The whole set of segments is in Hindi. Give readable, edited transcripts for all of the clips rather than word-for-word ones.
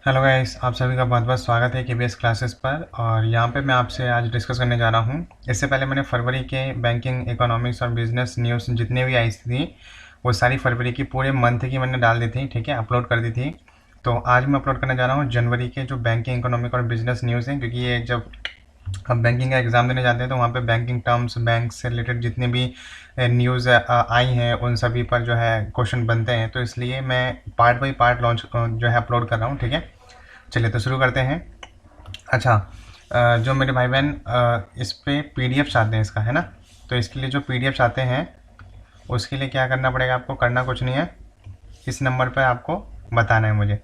हेलो गाइस, आप सभी का बहुत बहुत स्वागत है केबीएस क्लासेस पर। और यहाँ पे मैं आपसे आज डिस्कस करने जा रहा हूँ। इससे पहले मैंने फरवरी के बैंकिंग, इकोनॉमिक्स और बिजनेस न्यूज़ जितने भी आई थी वो सारी फरवरी की पूरे मंथ की मैंने डाल दी थी, ठीक है, अपलोड कर दी थी। तो आज मैं अपलोड करने जा रहा हूँ जनवरी के जो बैंकिंग, इकोनॉमिक और बिजनेस न्यूज़ हैं, क्योंकि ये जब हम बैंकिंग का एग्ज़ाम देने जाते हैं तो वहाँ पे बैंकिंग टर्म्स, बैंक से रिलेटेड जितने भी न्यूज़ आई हैं उन सभी पर जो है क्वेश्चन बनते हैं। तो इसलिए मैं पार्ट बाई पार्ट लॉन्च जो है अपलोड कर रहा हूँ, ठीक है। चलिए तो शुरू करते हैं। अच्छा, जो मेरे भाई बहन इस पे पीडीएफ चाहते हैं इसका, है ना, तो इसके लिए जो पीडीएफ चाहते हैं उसके लिए क्या करना पड़ेगा आपको? करना कुछ नहीं है, इस नंबर पर आपको बताना है मुझे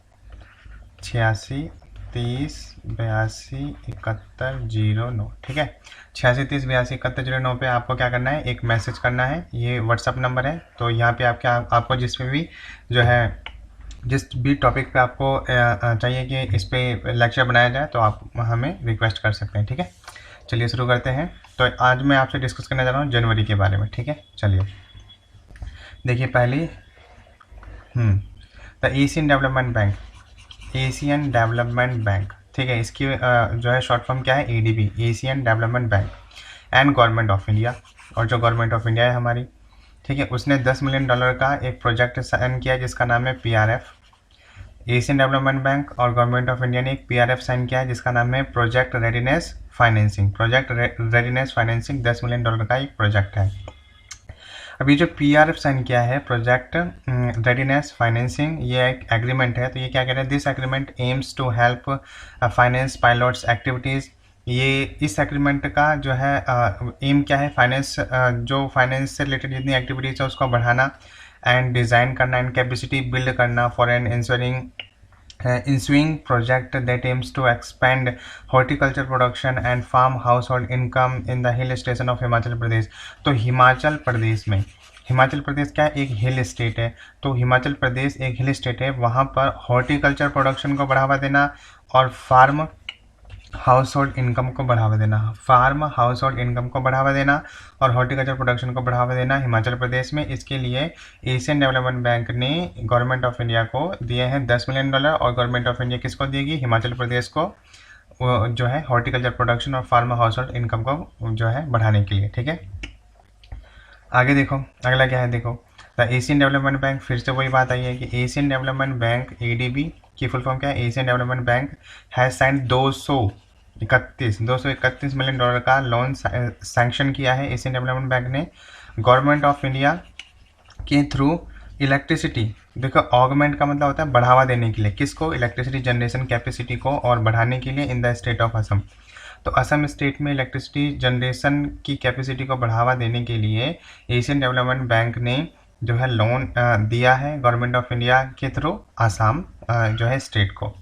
86 30 82 71 09, ठीक है। 86 30 82 71 09 पे आपको क्या करना है, एक मैसेज करना है। ये व्हाट्सअप नंबर है, तो यहाँ पे आपको जिस पे भी जो है जिस भी टॉपिक पे आपको चाहिए कि इस पे लेक्चर बनाया जाए तो आप हमें रिक्वेस्ट कर सकते हैं, ठीक है। चलिए शुरू करते हैं। तो आज मैं आपसे डिस्कस करने जा रहा हूँ जनवरी के बारे में, ठीक है। चलिए देखिए, पहली the Asian development bank, Asian development bank, ठीक है। इसकी जो है शॉर्ट फॉर्म क्या है, ADB, Asian development bank and government of India. और जो गवर्नमेंट ऑफ इंडिया है हमारी, ठीक है, उसने $10 मिलियन का एक प्रोजेक्ट साइन किया जिसका नाम है पीआरएफ। एशियन डेवलपमेंट बैंक और गवर्नमेंट ऑफ इंडिया ने एक पीआरएफ साइन किया है जिसका नाम है project readiness financing. Project readiness financing $10 million का एक प्रोजेक्ट है। अभी जो पीआरएफ साइन किया है, प्रोजेक्ट रेडीनेस फाइनेंसिंग, ये एक एग्रीमेंट है। तो ये क्या कह रहे हैं, this agreement aims to help finance pilots activities. ये इस एग्रीमेंट का जो है एम क्या है, फाइनेंस जो फाइनेंस से रिलेटेड जितनी एक्टिविटीज़ है उसको बढ़ाना एंड डिज़ाइन करना एंड कैपेसिटी बिल्ड करना for an ensuing project that aims to expand horticulture production and farm household income in the hill station of Himachal Pradesh. तो हिमाचल प्रदेश में, हिमाचल प्रदेश क्या है, एक हिल स्टेट है। तो हिमाचल प्रदेश एक हिल स्टेट है, वहाँ पर हॉर्टिकल्चर प्रोडक्शन को बढ़ावा देना और फार्म हाउस होल्ड इनकम को बढ़ावा देना, फार्म हाउस होल्ड इनकम को बढ़ावा देना और हॉर्टिकल्चर प्रोडक्शन को बढ़ावा देना हिमाचल प्रदेश में। इसके लिए एशियन डेवलपमेंट बैंक ने गवर्नमेंट ऑफ इंडिया को दिए हैं $10 मिलियन। और गवर्नमेंट ऑफ इंडिया किसको देगी, हिमाचल प्रदेश को, जो है हॉर्टिकल्चर प्रोडक्शन और फार्म हाउस होल्ड इनकम को जो है बढ़ाने के लिए, ठीक है। आगे देखो, अगला क्या है, देखो द एशियन डेवलपमेंट बैंक, फिर से वही बात आई है कि एशियन डेवलपमेंट बैंक एडीबी की फुल फॉर्म क्या है, Asian development bank has sign 231 million dollar का लोन सैंक्शन किया है एशियन डेवलपमेंट बैंक ने गवर्नमेंट ऑफ इंडिया के थ्रू इलेक्ट्रिसिटी। देखो, ऑगमेंट का मतलब होता है बढ़ावा देने के लिए, किसको, इलेक्ट्रिसिटी जनरेशन कैपेसिटी को और बढ़ाने के लिए in the state of Assam. तो असम स्टेट में इलेक्ट्रिसिटी जनरेशन की कैपेसिटी को बढ़ावा देने के लिए एशियन डेवलपमेंट बैंक ने जो है लोन दिया है गवर्नमेंट ऑफ इंडिया के थ्रू आसाम जो है स्टेट को।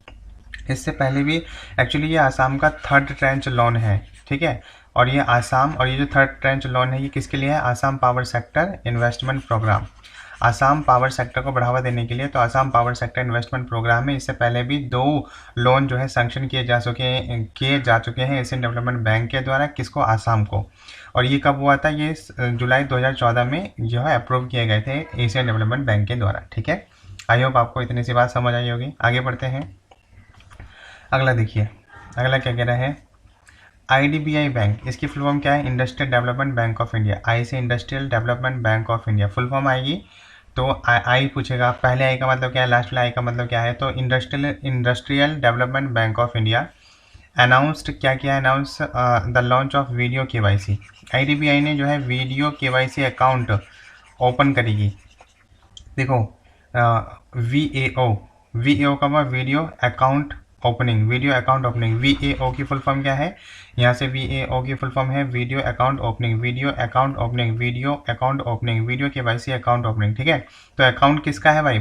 इससे पहले भी एक्चुअली ये आसाम का थर्ड ट्रेंच लोन है, ठीक है। और ये आसाम, और ये जो थर्ड ट्रेंच लोन है ये किसके लिए है, Assam power sector investment programme, Assam power sector को बढ़ावा देने के लिए। तो Assam power sector investment programme में इससे पहले भी 2 लोन जो है सैंक्शन किए जा चुके हैं एशियन डेवलपमेंट बैंक के द्वारा, किसको, आसाम को। और ये कब हुआ था, ये जुलाई 2014 में जो है अप्रूव किए गए थे एशियन डेवलपमेंट बैंक के द्वारा, ठीक है। आई होप आपको इतनी सी बात समझ आई होगी। आगे बढ़ते हैं। अगला देखिए, अगला क्या कह रहा है, आईडीबीआई बैंक, इसकी फुल फॉर्म क्या है, industrial development bank of India. I से industrial development bank of India full form आएगी। तो आई पूछेगा, पहले आई का मतलब क्या है, लास्ट वाला आई का मतलब क्या है। तो industrial development bank of India announced, क्या किया, announce the launch of video KYC. IDBI ने जो है वीडियो केवाईसी अकाउंट ओपन करेगी। देखो, वीएओ का video account opening, video account opening, VAO की फुल फॉर्म क्या है, यहाँ से वीएओ की फुल फॉर्म है video account opening, video account opening, video account opening, video KYC account opening, ठीक है। तो अकाउंट किसका है भाई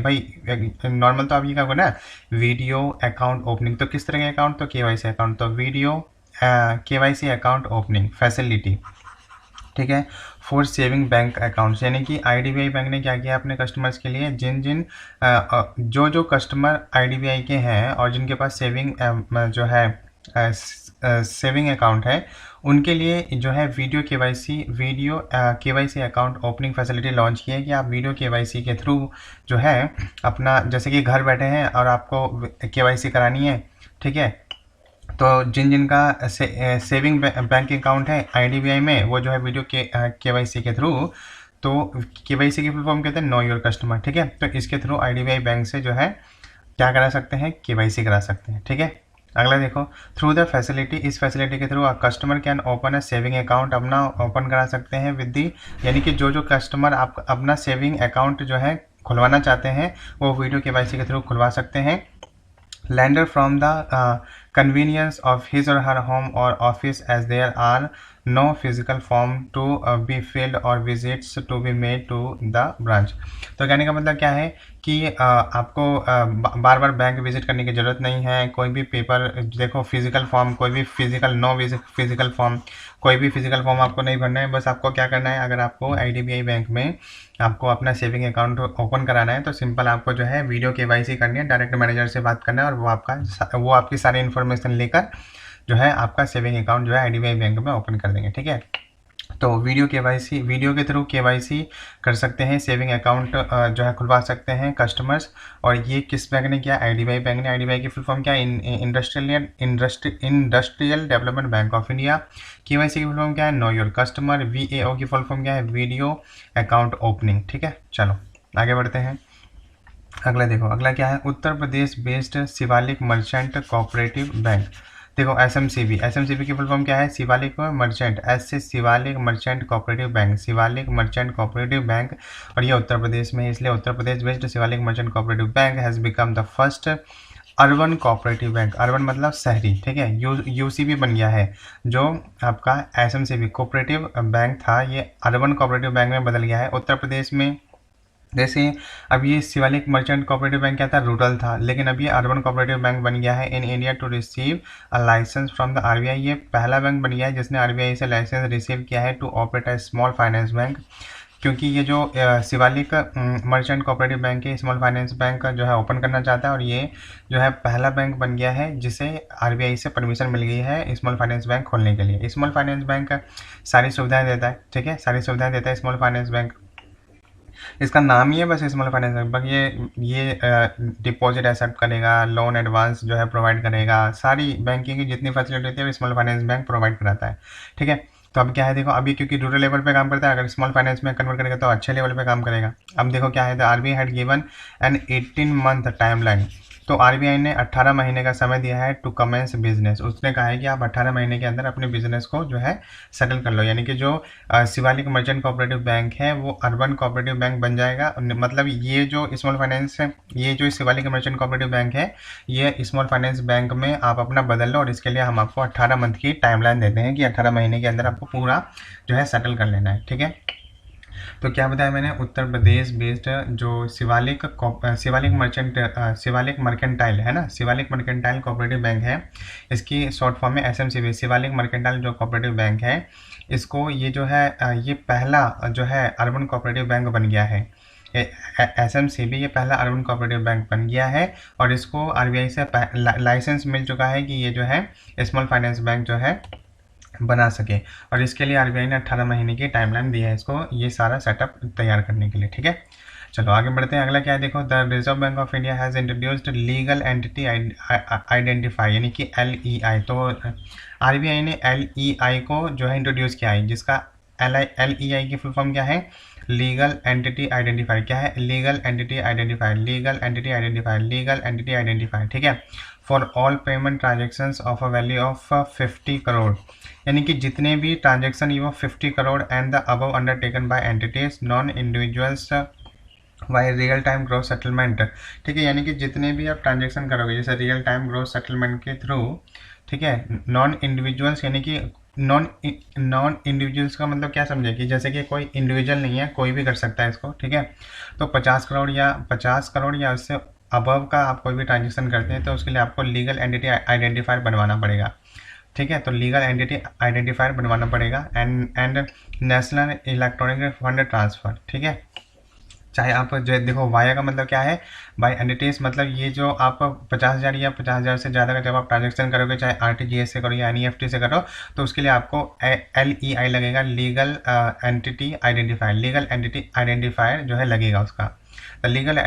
नॉर्मल तो आप ये कहोगे ना, वीडियो अकाउंट ओपनिंग, तो किस तरह के अकाउंट, तो केवाईसी अकाउंट, तो video KYC account opening facility, ठीक है, फॉर सेविंग बैंक अकाउंट्स। यानी कि आईडीबीआई बैंक ने क्या किया अपने कस्टमर्स के लिए, जो कस्टमर आईडीबीआई के हैं और जिनके पास सेविंग जो है सेविंग अकाउंट है उनके लिए जो है video KYC account opening facility launch की है कि आप वीडियो केवाईसी के थ्रू जो है अपना, जैसे कि घर बैठे हैं और आपको केवाईसी करानी है, ठीक है, तो जिनका सेविंग बैंक अकाउंट है IDBI में, वो जो है वीडियो केवाईसी के थ्रू, तो केवाईसी की फुल फॉर्म कहते हैं नो योर कस्टमर, ठीक है, तो इसके थ्रू IDBI बैंक से जो है क्या करा सकते हैं, केवाईसी करा सकते हैं, ठीक है। अगला देखो, थ्रू द फैसिलिटी, इस फैसिलिटी के through customer can open a saving account, अपना ओपन करा सकते हैं विद दी, यानी कि जो कस्टमर आप अपना सेविंग अकाउंट जो है खुलवाना चाहते हैं वो वीडियो केवाईसी के थ्रू खुलवा सकते हैं। lender from the convenience of his or her home or office, as there are no physical form to be filled or visits to be made to the branch। तो कहने का मतलब क्या है कि आपको बार बार बैंक विजिट करने की ज़रूरत नहीं है, कोई भी पेपर, देखो फिजिकल फॉर्म, कोई भी फिजिकल फॉर्म, कोई भी फिजिकल फॉर्म आपको नहीं भरना है। बस आपको क्या करना है, अगर आपको IDBI बैंक में आपको अपना सेविंग अकाउंट ओपन कराना है तो सिंपल आपको जो है वीडियो केवाईसी करनी है, डायरेक्ट मैनेजर से बात करना है और वो आपकी सारी इन्फॉर्मेशन लेकर जो है आपका सेविंग अकाउंट जो है IDBI बैंक में ओपन कर देंगे, ठीक है। तो वीडियो के थ्रू केवाईसी कर सकते हैं, सेविंग अकाउंट जो है खुलवा सकते हैं कस्टमर्स। और ये किस बैंक ने किया, IDBI बैंक ने। IDBI की फुल फॉर्म क्या है, industrial development bank of India. KYC की फुल फॉर्म क्या है, नो योर कस्टमर। VAO की फुल फॉर्म क्या है, वीडियो अकाउंट ओपनिंग, ठीक है। चलो आगे बढ़ते हैं। अगला देखो, अगला क्या है, Uttar Pradesh based Shivalik merchant cooperative bank. देखो SMCB की फुल फॉर्म क्या है, शिवालिक मर्चेंट, S से Shivalik merchant cooperative bank, Shivalik merchant cooperative bank, और ये उत्तर प्रदेश में है, इसलिए Uttar Pradesh based Shivalik merchant cooperative bank has become the first urban cooperative bank. Urban मतलब शहरी, ठीक है। UCB बन गया है, जो आपका SMCB कोऑपरेटिव बैंक था, ये अर्बन कोऑपरेटिव बैंक में बदल गया है उत्तर प्रदेश में। जैसे अब ये शिवालिक मर्चेंट कोऑपरेटिव बैंक क्या था, रूरल था, लेकिन अब ये अर्बन कोऑपरेटिव बैंक बन गया है in India to receive a licence from the RBI। ये पहला बैंक बन गया है जिसने RBI से लाइसेंस रिसीव किया है to operate a small finance bank. क्योंकि ये जो शिवालिक मर्चेंट कोऑपरेटिव बैंक है, स्मॉल फाइनेंस बैंक जो है ओपन करना चाहता है, और ये जो है पहला बैंक बन गया है जिसे RBI से परमिशन मिल गई है स्मॉल फाइनेंस बैंक खोलने के लिए। स्मॉल फाइनेंस बैंक सारी सुविधाएं देता है, ठीक है, सारी सुविधाएं देता है स्मॉल फाइनेंस बैंक। इसका नाम ही है बस स्मॉल फाइनेंस बैंक। बाकी ये डिपॉजिट एक्सेप्ट करेगा, लोन एडवांस जो है प्रोवाइड करेगा, सारी बैंकिंग की जितनी फैसिलिटी होती है वो स्मॉल फाइनेंस बैंक प्रोवाइड कराता है, ठीक है। तो अब क्या है, देखो अभी क्योंकि रूरल लेवल पे काम करता है, अगर स्मॉल फाइनेंस में कन्वर्ट करेगा तो अच्छे लेवल पे काम करेगा। अब देखो क्या है, RBI had given an 18 month timeline. तो RBI ने 18 महीने का समय दिया है टू कमेंस बिजनेस। उसने कहा है कि आप 18 महीने के अंदर अपने बिजनेस को जो है सेटल कर लो, यानी कि जो शिवालिक मर्चेंट कोऑपरेटिव बैंक है वो अर्बन कोऑपरेटिव बैंक बन जाएगा। मतलब ये जो स्मॉल फाइनेंस है, ये जो शिवालिक मर्चेंट कोऑपरेटिव बैंक है, ये स्मॉल फाइनेंस बैंक में आप अपना बदल लो, और इसके लिए हम आपको 18 मंथ की टाइमलाइन देते हैं कि 18 महीने के अंदर आपको पूरा जो है सेटल कर लेना है, ठीक है। तो क्या बताया मैंने, उत्तर प्रदेश बेस्ड जो शिवालिक मर्केंटाइल है ना, शिवालिक मर्केंटाइल कोऑपरेटिव बैंक है, इसकी शॉर्ट फॉर्म में SMCB, शिवालिक मर्केंटाइल जो कोऑपरेटिव बैंक है, इसको ये जो है ये पहला जो है अर्बन कोऑपरेटिव बैंक बन गया है। SMCB ये पहला अर्बन कोऑपरेटिव बैंक बन गया है, और इसको RBI से लाइसेंस मिल चुका है कि ये जो है स्मॉल फाइनेंस बैंक जो है बना सके, और इसके लिए RBI ने 18 महीने की टाइमलाइन दी है इसको ये सारा सेटअप तैयार करने के लिए, ठीक है। चलो आगे बढ़ते हैं। अगला क्या है, देखो the Reserve Bank of India has introduced legal entity identify, यानी कि LEI। तो RBI ने LEI को जो है इंट्रोड्यूस किया है, जिसका LEI की फुल फॉर्म क्या है, लीगल एंटिटी आइडेंटिफायर। क्या है, legal entity identifier, legal entity identifier, legal entity identifier, ठीक है। For all payment transactions of a value of 50 crore, यानी कि जितने भी ट्रांजेक्शन ये 50 crore and the above undertaken by entities non individuals by real time gross settlement, ठीक है। यानी कि जितने भी आप ट्रांजेक्शन करोगे जैसे रियल टाइम ग्रोस सेटलमेंट के थ्रू, ठीक है, नॉन इंडिविजुअल्स, यानी कि नॉन इंडिविजुअल्स का मतलब क्या समझे कि जैसे कि कोई इंडिविजुअल नहीं है, कोई भी कर सकता है इसको, ठीक है। तो 50 करोड़ या उससे अबव का आप कोई भी ट्रांजेक्शन करते हैं तो उसके लिए आपको लीगल एंटिटी आइडेंटिफायर बनवाना पड़ेगा, ठीक है। तो लीगल एंटिटी आइडेंटिफायर बनवाना पड़ेगा and national electronic fund transfer, ठीक है। चाहे आप जो देखो वाया का मतलब क्या है, बाय एंटिटीज मतलब ये जो आप 50,000 या 50,000 से ज़्यादा का जब आप ट्रांजेक्शन करोगे, चाहे RTGS से करो या NEFT से करो, तो उसके लिए आपको LEI लगेगा, legal entity identifier, legal entity identifier जो है लगेगा उसका। द लीगल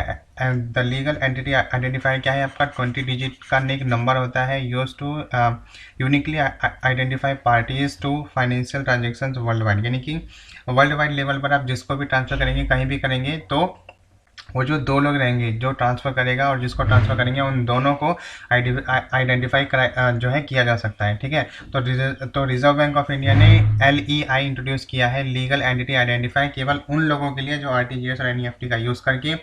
एंटिटी आइडेंटिफायर क्या है आपका, 20 डिजिट का एक नंबर होता है, use to uniquely identify parties to financial transactions world wide, यानी कि वर्ल्ड वाइड लेवल पर आप जिसको भी ट्रांसफर करेंगे, कहीं भी करेंगे, तो वो जो दो लोग रहेंगे, जो ट्रांसफ़र करेगा और जिसको ट्रांसफ़र करेंगे, उन दोनों को आइडेंटिफाई जो है किया जा सकता है। ठीक है, तो रिजर्व बैंक ऑफ इंडिया ने LEI इंट्रोड्यूस किया है, लीगल एंटिटी आइडेंटिफाई, केवल उन लोगों के लिए जो RTGS और NEFT का यूज़ करके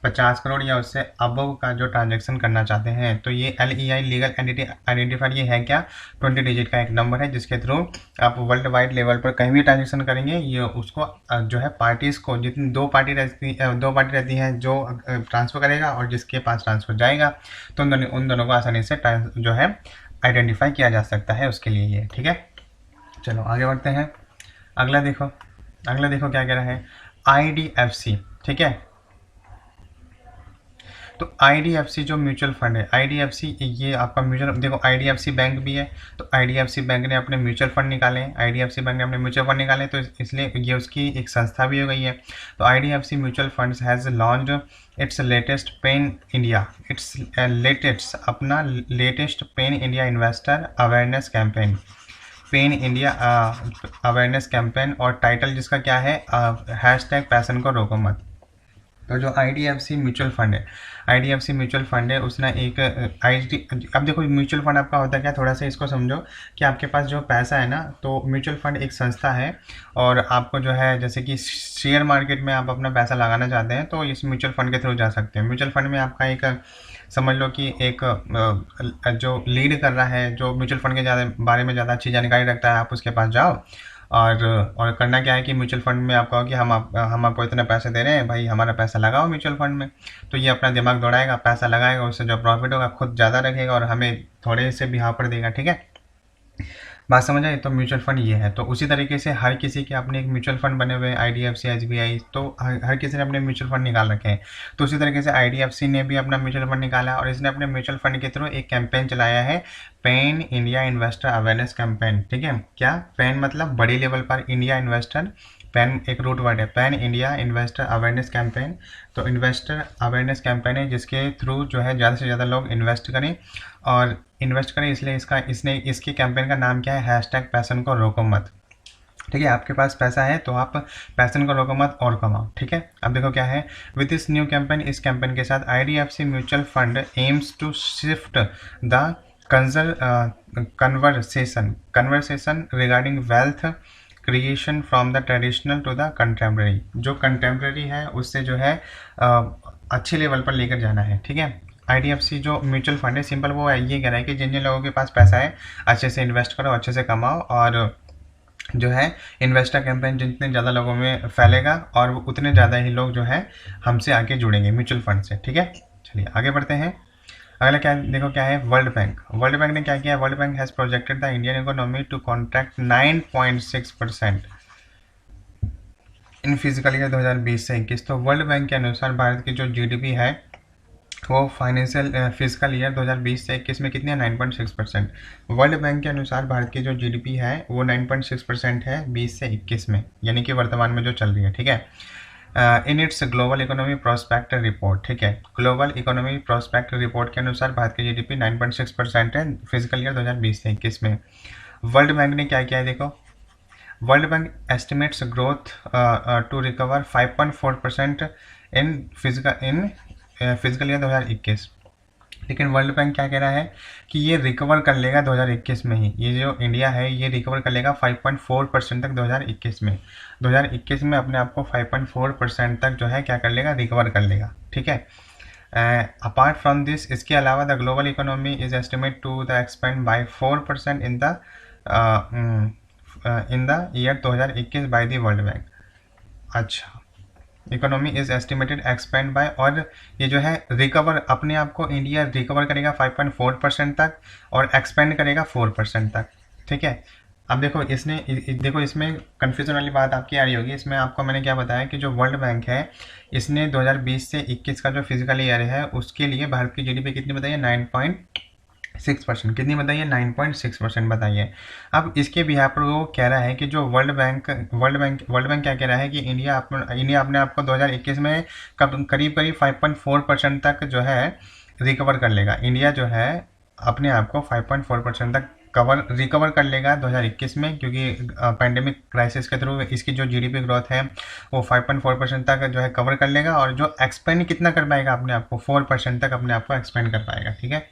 50 करोड़ या उससे अबव का जो ट्रांजेक्शन करना चाहते हैं। तो ये LEI लीगल एंटिटी आइडेंटिफायर ये है क्या, 20 डिजिट का एक नंबर है जिसके थ्रू आप वर्ल्ड वाइड लेवल पर कहीं भी ट्रांजेक्शन करेंगे, ये उसको जो है पार्टीज़ को, जितनी दो पार्टी रहती है जो ट्रांसफ़र करेगा और जिसके पास ट्रांसफ़र जाएगा, तो उन दोनों को आसानी से जो है आइडेंटिफाई किया जा सकता है उसके लिए ये। ठीक है, चलो आगे बढ़ते हैं। अगला देखो क्या कह रहा है, IDFC। ठीक है, तो IDFC जो म्यूचुअल फंड है, IDFC ये आपका म्यूचुअल, देखो IDFC बैंक भी है, तो IDFC बैंक ने अपने म्यूचुअल फंड निकाले हैं, IDFC बैंक ने अपने म्यूचुअल फंड निकाले, तो इसलिए ये उसकी एक संस्था भी हो गई है। तो IDFC mutual funds has launched its latest pan India, अपना latest pan India investor awareness campaign, pan India awareness campaign, और टाइटल जिसका क्या है, #पैशन को रोको मत। तो जो IDFC म्यूचुअल फंड है, IDFC म्यूचुअल फंड है, उसने एक अब देखो म्यूचुअल फंड आपका होता है क्या, थोड़ा सा इसको समझो कि आपके पास जो पैसा है ना, तो म्यूचुअल फंड एक संस्था है, और आपको जो है जैसे कि शेयर मार्केट में आप अपना पैसा लगाना चाहते हैं, तो इस म्यूचुअल फंड के थ्रू जा सकते हैं। म्यूचुअल फंड में आपका एक समझ लो कि एक जो लीड कर रहा है, जो म्यूचुअल फंड के बारे में ज़्यादा अच्छी जानकारी रखता है, आप उसके पास जाओ, और करना क्या है कि म्यूचुअल फंड में आप कहो कि हम आपको इतने पैसे दे रहे हैं भाई, हमारा पैसा लगाओ म्यूचुअल फंड में। तो ये अपना दिमाग दौड़ाएगा, पैसा लगाएगा, उससे जो प्रॉफिट होगा खुद ज़्यादा रखेगा और हमें थोड़े से भी पर देगा। ठीक है, बात समझ आई। तो म्यूचुअल फंड ये है। तो उसी तरीके से हर किसी के अपने एक म्यूचुअल फंड बने हुए हैं, IDFC SBI, तो हर किसी ने अपने म्यूचुअल फंड निकाल रखे हैं। तो उसी तरीके से IDFC ने भी अपना म्यूचुअल फंड निकाला है, और इसने अपने म्यूचुअल फंड के थ्रू एक कैंपेन चलाया है, pan India investor awareness campaign. ठीक है, क्या पैन मतलब बड़ी लेवल पर, इंडिया इन्वेस्टर, पैन एक रूट वर्ड है, pan India investor awareness campaign. तो इन्वेस्टर अवेयरनेस कैंपेन है जिसके थ्रू जो है ज़्यादा से ज़्यादा लोग इन्वेस्ट करें, इसलिए इसके कैंपेन का नाम क्या है, #पैशन को रोको मत। ठीक है, आपके पास पैसा है तो आप पैशन को रोको मत और कमाओ। ठीक है, अब देखो क्या है, विद दिस न्यू कैंपेन, इस कैंपेन के साथ IDFC mutual fund aims to shift the conversation regarding wealth creation from the traditional to the contemporary. जो कंटेम्प्रेरी है उससे जो है अच्छे लेवल पर लेकर जाना है। ठीक है, IDFC जो म्यूचुअल फंड है, सिंपल वो ये कह रहा है कि जिन जिन लोगों के पास पैसा है अच्छे से इन्वेस्ट करो, अच्छे से कमाओ, और जो है इन्वेस्टर कैंपेन जितने ज़्यादा लोगों में फैलेगा और उतने ज़्यादा ही लोग जो है हमसे आके जुड़ेंगे म्यूचुअल फंड से। ठीक है, चलिए आगे बढ़ते हैं। अगला क्या देखो क्या है, वर्ल्ड बैंक ने क्या किया, world bank has projected the Indian economy to contract 9.6% in physical year 2020 से 21। तो वर्ल्ड बैंक के अनुसार भारत की जो GDP है वो फिजिकल ईयर 2020 से 21 में कितनी है, 9.6%। वर्ल्ड बैंक के अनुसार भारत की जो GDP है वो 9.6% है 20 से 21 में, यानी कि वर्तमान में जो चल रही है। ठीक है, in its global economy prospect report. ठीक है, ग्लोबल इकोनॉमी प्रोस्पेक्ट रिपोर्ट के अनुसार भारत की GDP 9.6% है फिजिकल ईयर 2020 से 21 में। वर्ल्ड बैंक ने क्या किया है, देखो world bank estimates growth to recover 5.4% in physical year 2021। लेकिन वर्ल्ड बैंक क्या कह रहा है कि ये रिकवर कर लेगा 2021 में ही, ये जो इंडिया है ये रिकवर कर लेगा 5.4% तक 2021 में। 2021 में अपने आप को 5.4% तक जो है क्या कर लेगा, रिकवर कर लेगा। ठीक है, अपार्ट फ्रॉम दिस, इसके अलावा the global economy is estimate to the expand by 4% in the year 2021 by the World Bank. अच्छा, economy is estimated expand by, और ये जो है रिकवर, अपने आप को इंडिया रिकवर करेगा 5.4% तक और एक्सपेंड करेगा 4% तक। ठीक है, अब देखो देखो इसमें कन्फ्यूजन वाली बात आपकी आ रही होगी। इसमें आपको मैंने क्या बताया कि जो वर्ल्ड बैंक है इसने 2020 से 21 का जो फिजिकल ईयर है उसके लिए भारत की जीडीपी कितनी बताइए, 9.6%। कितनी बताइए, 9.6% बताइए। अब इसके बिहार पर वो कह रहा है कि जो वर्ल्ड बैंक क्या कह रहा है कि इंडिया अपने आप को 2021 में करीब 5.4% तक जो है रिकवर कर लेगा। इंडिया जो है अपने आप को 5.4% तक रिकवर कर लेगा 2021 में, क्योंकि पैंडेमिक क्राइसिस के थ्रू इसकी जो जीडीपी ग्रोथ है वो 5.4% तक जो है कवर कर लेगा, और जो एक्सपेंड कितना कर पाएगा अपने आप को, 4% तक अपने आप को एक्सपेंड कर पाएगा। ठीक है।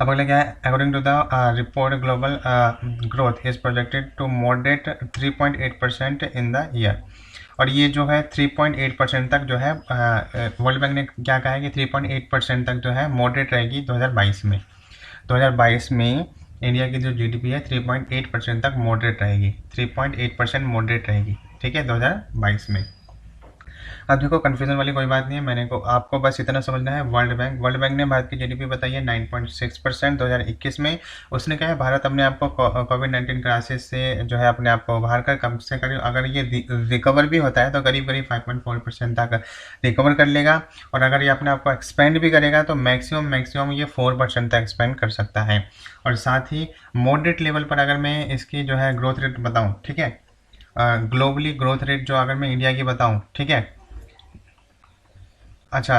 अब अगला क्या है, according to the report global growth is projected to moderate 3.8% in the year. और ये जो है 3.8% तक जो है वर्ल्ड बैंक ने क्या कहा है कि 3.8% तक जो है मॉडरेट रहेगी 2022 में। 2022 में इंडिया की जो जीडीपी है 3.8% तक मॉडरेट रहेगी, 3.8% मॉडरेट रहेगी। ठीक है, 2022 में। अब देखो कन्फ्यूजन वाली कोई बात नहीं है, आपको बस इतना समझना है। वर्ल्ड बैंक ने भारत की जीडीपी बताई है 9.6% 2021 में। उसने कहा है भारत अपने आप को कोविड-19 क्राइसिस से जो है अपने आप को उभार कर कम से करीब, अगर ये रिकवर भी होता है तो करीब 5.4% तक रिकवर कर लेगा, और अगर ये अपने आप को एक्सपेंड भी करेगा तो मैक्सिमम ये 4% तक एक्सपेंड कर सकता है। और साथ ही मॉडरेट लेवल पर अगर मैं इसकी जो है ग्रोथ रेट बताऊँ, ठीक है, ग्लोबली ग्रोथ रेट जो अगर मैं इंडिया की बताऊँ, ठीक है, अच्छा,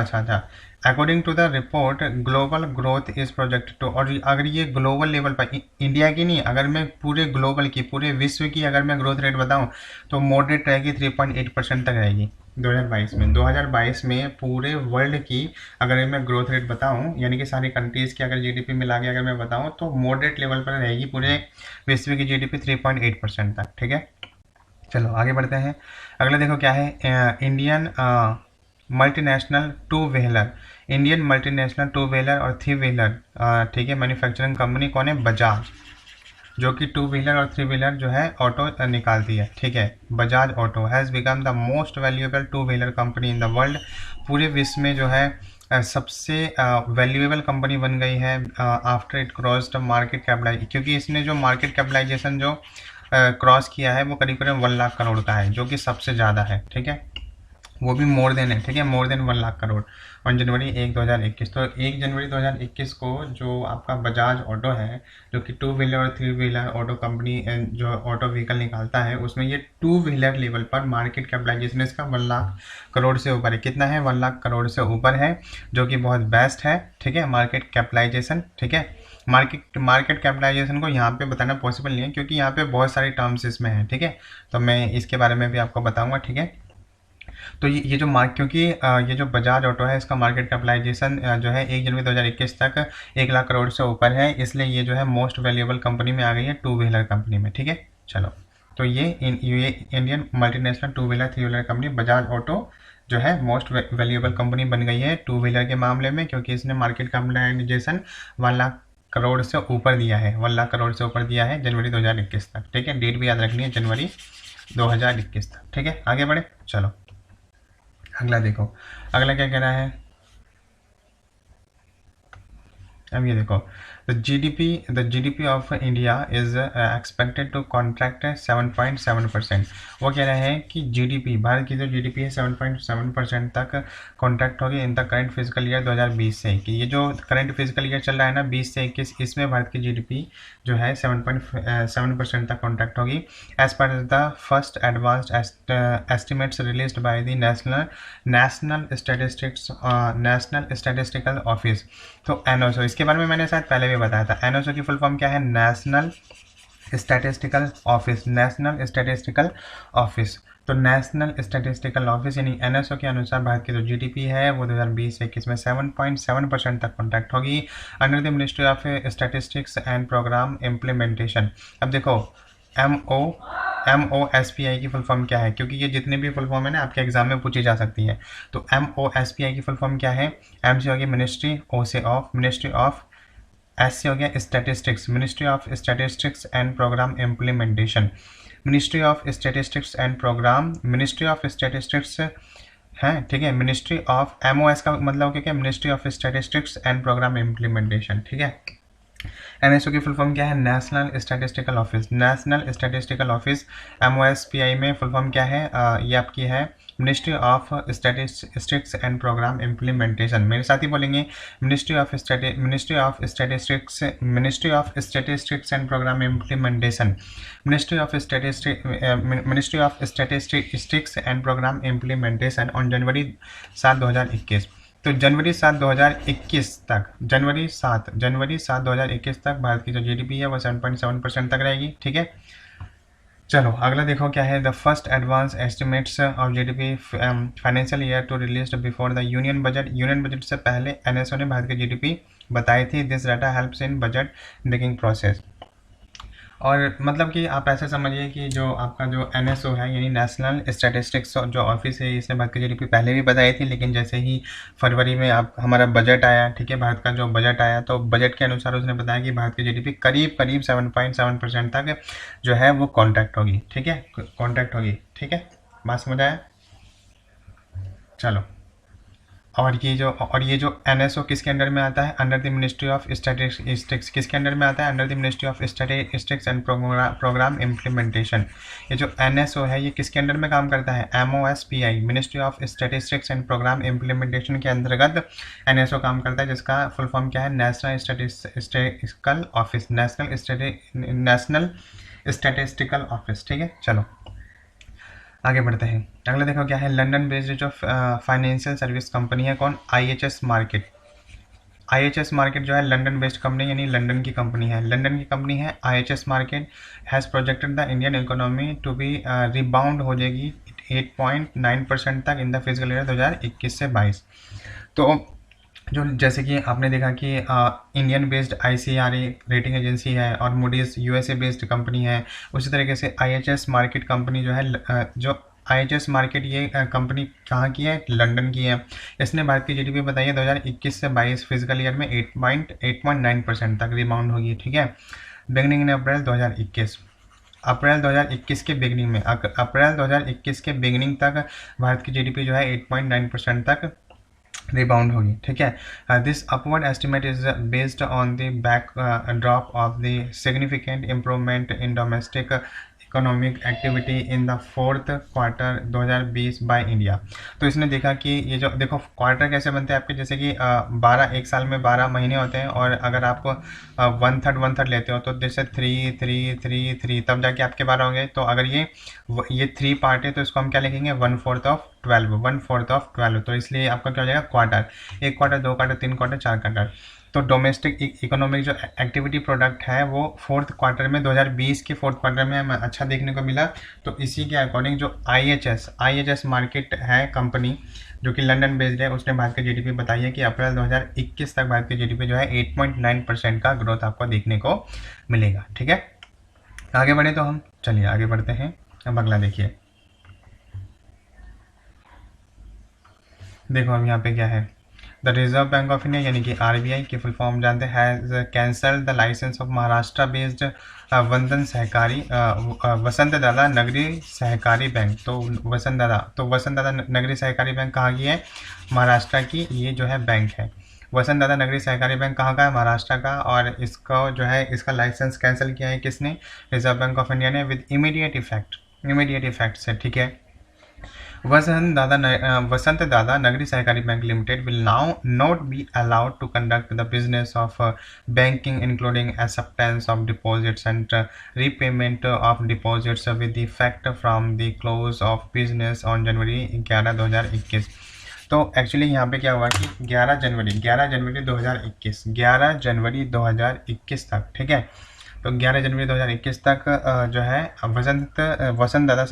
according to the report global growth is projected to, और अगर ये ग्लोबल लेवल पर इंडिया की नहीं, अगर मैं पूरे ग्लोबल की, पूरे विश्व की अगर मैं ग्रोथ रेट बताऊं तो मॉडरेट रहेगी, 3.8% तक रहेगी 2022 में। 2022 में पूरे वर्ल्ड की अगर मैं ग्रोथ रेट बताऊं, यानी कि सारी कंट्रीज़ की अगर जीडीपी मिला के अगर मैं बताऊं तो मॉडरेट लेवल पर रहेगी पूरे विश्व की जीडीपी 3.8% तक। ठीक है, चलो आगे बढ़ते हैं। अगला देखो क्या है, Indian multinational two wheeler, Indian multinational two wheeler और थ्री व्हीलर, ठीक है, मैन्युफैक्चरिंग कंपनी कौन है, बजाज, जो कि टू व्हीलर और थ्री व्हीलर जो है ऑटो निकालती है। ठीक है, Bajaj auto has become the most valuable two wheeler company in the world. पूरे विश्व में जो है सबसे वैल्यूएबल कंपनी बन गई है after it cross the market capitalisation, क्योंकि इसने जो मार्केट कैपिटलाइजेशन जो क्रॉस किया है वो करीब 1 लाख करोड़ का है, जो कि सबसे ज़्यादा है। ठीक है, वो भी मोर देन है। ठीक है, more than 1 lakh crore on January 1 2021। तो 1 जनवरी 2021 को जो आपका बजाज ऑटो है, जो कि टू व्हीलर और थ्री व्हीलर ऑटो कंपनी जो ऑटो व्हीकल निकालता है, उसमें ये टू व्हीलर लेवल पर मार्केट कैपिटलाइजेशन इसका 1 लाख करोड़ से ऊपर है। कितना है, 1 लाख करोड़ से ऊपर है, जो कि बहुत बेस्ट है। ठीक है, मार्केट कैपिटलाइजेशन। ठीक है, मार्केट कैपिटलाइजेशन को यहाँ पे बताना पॉसिबल नहीं है, क्योंकि यहाँ पे बहुत सारी टर्म्स इसमें हैं। ठीक है, तो मैं इसके बारे में भी आपको बताऊँगा। ठीक है, तो ये जो क्योंकि ये जो बजाज ऑटो है इसका मार्केट कैपिटलाइजेशन जो है 1 जनवरी 2021 तक 1 लाख करोड़ से ऊपर है, इसलिए ये जो है मोस्ट वैल्यूएबल कंपनी में आ गई है, टू व्हीलर कंपनी में। ठीक है, चलो, तो ये Indian multinational two wheeler three wheeler company Bajaj auto जो है मोस्ट वैल्यूएबल कंपनी बन गई है टू व्हीलर के मामले में, क्योंकि इसने मार्केट कैपिटलाइजेशन 1 लाख करोड़ से ऊपर दिया है, 1 लाख करोड़ से ऊपर दिया है जनवरी 2021 तक। ठीक है, डेट भी याद रखनी है, जनवरी 2021 तक। ठीक है, आगे बढ़े, चलो अगला देखो, अगला क्या कह रहा है। अब ये देखो, the GDP of India is expected to contract 7.7%। वो कह रहे हैं कि जीडीपी, भारत की जो जीडीपी है 7.7% तक कॉन्ट्रैक्ट होगी इन द करंट फिजिकल ईयर 2020 से। कि ये जो करंट फिजिकल ईयर चल रहा है ना 20 से 21, इसमें भारत की जीडीपी जो है 7.7% तक कॉन्ट्रैक्ट होगी, एज पर the first advanced estimates released by the national statistical office. तो एनओसो, इसके बारे में मैंने शायद पहले भी बताया था। एनओसो की फुल फॉर्म क्या है, national statistical office, national statistical office. तो नेशनल स्टैटिस्टिकल ऑफिस यानी एनएसओ के अनुसार भारत की जो जीडीपी है वो 2020-21 में 7.7% तक कॉन्ट्रैक्ट होगी under the ministry of statistics and programme implementation. अब देखो MOSPI की फुल फॉर्म क्या है, क्योंकि ये जितने भी फुल फॉर्म है ना आपके एग्जाम में पूछी जा सकती है। तो MOSPI की फुल फॉर्म क्या है, M से हो गया मिनिस्ट्री, O से ऑफ, मिनिस्ट्री ऑफ, S से हो गया statistics, ministry of statistics and programme implementation, ministry of statistics and programme, ministry of statistics है। ठीक है, मिनिस्ट्री ऑफ MOS का मतलब क्या, ministry of statistics and programme implementation. ठीक है, एनएसओ की फुल फॉर्म क्या है? National statistical office. National statistical office MOSPI में फुल फॉर्म क्या है? ये आपकी है ministry of statistics and programme implementation. मेरे साथ ही बोलेंगे ministry of statistics and programme implementation. Ministry of statistics and programme implementation on January 7 2021। तो जनवरी 7 2021 तक, जनवरी 7 2021 तक भारत की जो GDP है वो 7.7% तक रहेगी। ठीक है, चलो अगला देखो क्या है। The first advance estimates of GDP financial year to released before the union budget. Union budget से पहले NSO ने भारत की GDP बताई थी। This data helps in budget making process. और मतलब कि आप ऐसे समझिए कि जो आपका जो NSO है यानी नेशनल स्टैटिस्टिक्स जो ऑफिस है, इसने भारत की GDP पहले भी बताई थी, लेकिन जैसे ही फरवरी में आप हमारा बजट आया, ठीक है, भारत का जो बजट आया, तो बजट के अनुसार उसने बताया कि भारत की GDP करीब 7.7% तक जो है वो कॉन्ट्रैक्ट होगी। ठीक है, कॉन्ट्रैक्ट होगी। ठीक है, बात समझ आया? चलो, और ये जो NSO किसके अंडर में आता है? Under the ministry of statistics. किसके अंडर में आता है? Under the ministry of statistics and programme implementation. ये जो NSO है ये किसके अंडर में काम करता है? MOSPI, ministry of statistics and programme implementation के अंतर्गत NSO काम करता है, जिसका फुल फॉर्म क्या है? National statistical office. National statistical office. ठीक है, चलो आगे बढ़ते हैं। अगला देखो क्या है। लंदन बेस्ड जो फाइनेंशियल सर्विस कंपनी है, कौन? IHS Markit. IHS मार्केट जो है लंदन बेस्ड कंपनी यानी लंदन की कंपनी है। लंदन की कंपनी है IHS Markit has projected the Indian economy to be rebound हो जाएगी 8.9% तक इन द फिजिकल ईयर 2021 से 22। तो जो जैसे कि आपने देखा कि Indian based ICRA rating agency है और मूडीज USA बेस्ड कंपनी है, उसी तरीके से IHS मार्केट कंपनी जो है जो IHS मार्केट ये कंपनी कहाँ की है? लंदन की है। इसने भारत की GDP बताई है 2021 से 22 फिजिकल ईयर में 8.9% तक रिबाउंड होगी। ठीक है, बिगनिंग इन अप्रैल 2021। अप्रैल 2021 के बिगनिंग में, अप्रैल 2021 के बिगनिंग तक भारत की GDP जो है 8.9% तक रिबाउंड होगी। ठीक है, this upward estimate is based on the back drop of the significant improvement in domestic economic activity in the fourth quarter 2020 by India. तो इसने देखा कि ये जो देखो क्वार्टर कैसे बनते हैं आपके, जैसे कि एक साल में 12 महीने होते हैं, और अगर आप 1/3 लेते हो तो जैसे 3 3 3 3 तब जाके आपके 12 होंगे। तो अगर ये 3 पार्ट है तो इसको हम क्या लिखेंगे? 1/4 ऑफ 12, 1/4 ऑफ 12। तो इसलिए आपका क्या हो जाएगा? Quarter, 1 quarter, 2 quarter, 3 quarter, 4 quarter. तो डोमेस्टिक इकोनॉमिक जो एक्टिविटी प्रोडक्ट है वो फोर्थ क्वार्टर में 2020 के फोर्थ क्वार्टर में हमें अच्छा देखने को मिला। तो इसी के अकॉर्डिंग जो IHS मार्केट है कंपनी जो कि लंदन बेस्ड है, उसने भारत की GDP बताई है कि अप्रैल 2021 तक भारत की GDP जो है 8.9% का ग्रोथ आपको देखने को मिलेगा। ठीक है, आगे बढ़े तो हम, चलिए आगे बढ़ते हैं। अब अगला देखिए, देखो अब यहाँ पे क्या है। The Reserve Bank of India यानी कि RBI की फुल फॉर्म जानते हैं, has cancelled the licence of Maharashtra based Vasant Dada Nagari सहकारी बैंक। तो वसंत दादा नगरी सहकारी बैंक कहाँ की है? महाराष्ट्र की ये जो है बैंक है। वसंत दादा नगरी सहकारी बैंक कहाँ का है? महाराष्ट्र का। और इसका जो है इसका लाइसेंस कैंसिल किया है किसने? रिजर्व बैंक ऑफ इंडिया ने, विद इमीडिएट इफेक्ट से। ठीक है, वसंत दादा नगरी सहकारी bank limited will now not be allowed to conduct the business of banking including acceptance of deposits and repayment of deposits with effect from the close of business on January 11 2021। तो एक्चुअली यहाँ पे क्या हुआ कि 11 जनवरी 2021 तक, ठीक है, तो 11 जनवरी 2021 तक जो है वसंत दादा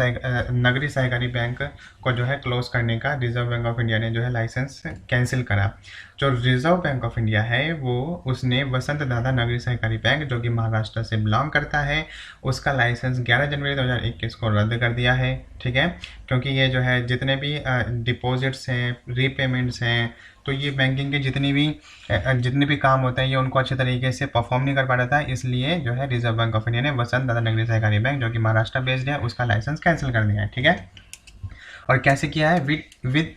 नगरी सहकारी बैंक को जो है क्लोज करने का रिजर्व बैंक ऑफ इंडिया ने जो है लाइसेंस कैंसिल करा। जो रिजर्व बैंक ऑफ इंडिया है वो उसने वसंत दादा नगरी सहकारी बैंक जो कि महाराष्ट्र से बिलोंग करता है उसका लाइसेंस 11 जनवरी 2021 को रद्द कर दिया है। ठीक है, क्योंकि ये जो है जितने भी डिपॉजिट्स हैं, रीपेमेंट्स हैं, तो ये बैंकिंग के जितने भी काम होते हैं ये उनको अच्छे तरीके से परफॉर्म नहीं कर पा रहा था, इसलिए जो है रिजर्व बैंक ऑफ इंडिया ने वसंत दादा नगरी सहकारी बैंक जो कि महाराष्ट्र बेस्ड है उसका लाइसेंस कैंसिल कर दिया है। ठीक है, और कैसे किया है? विद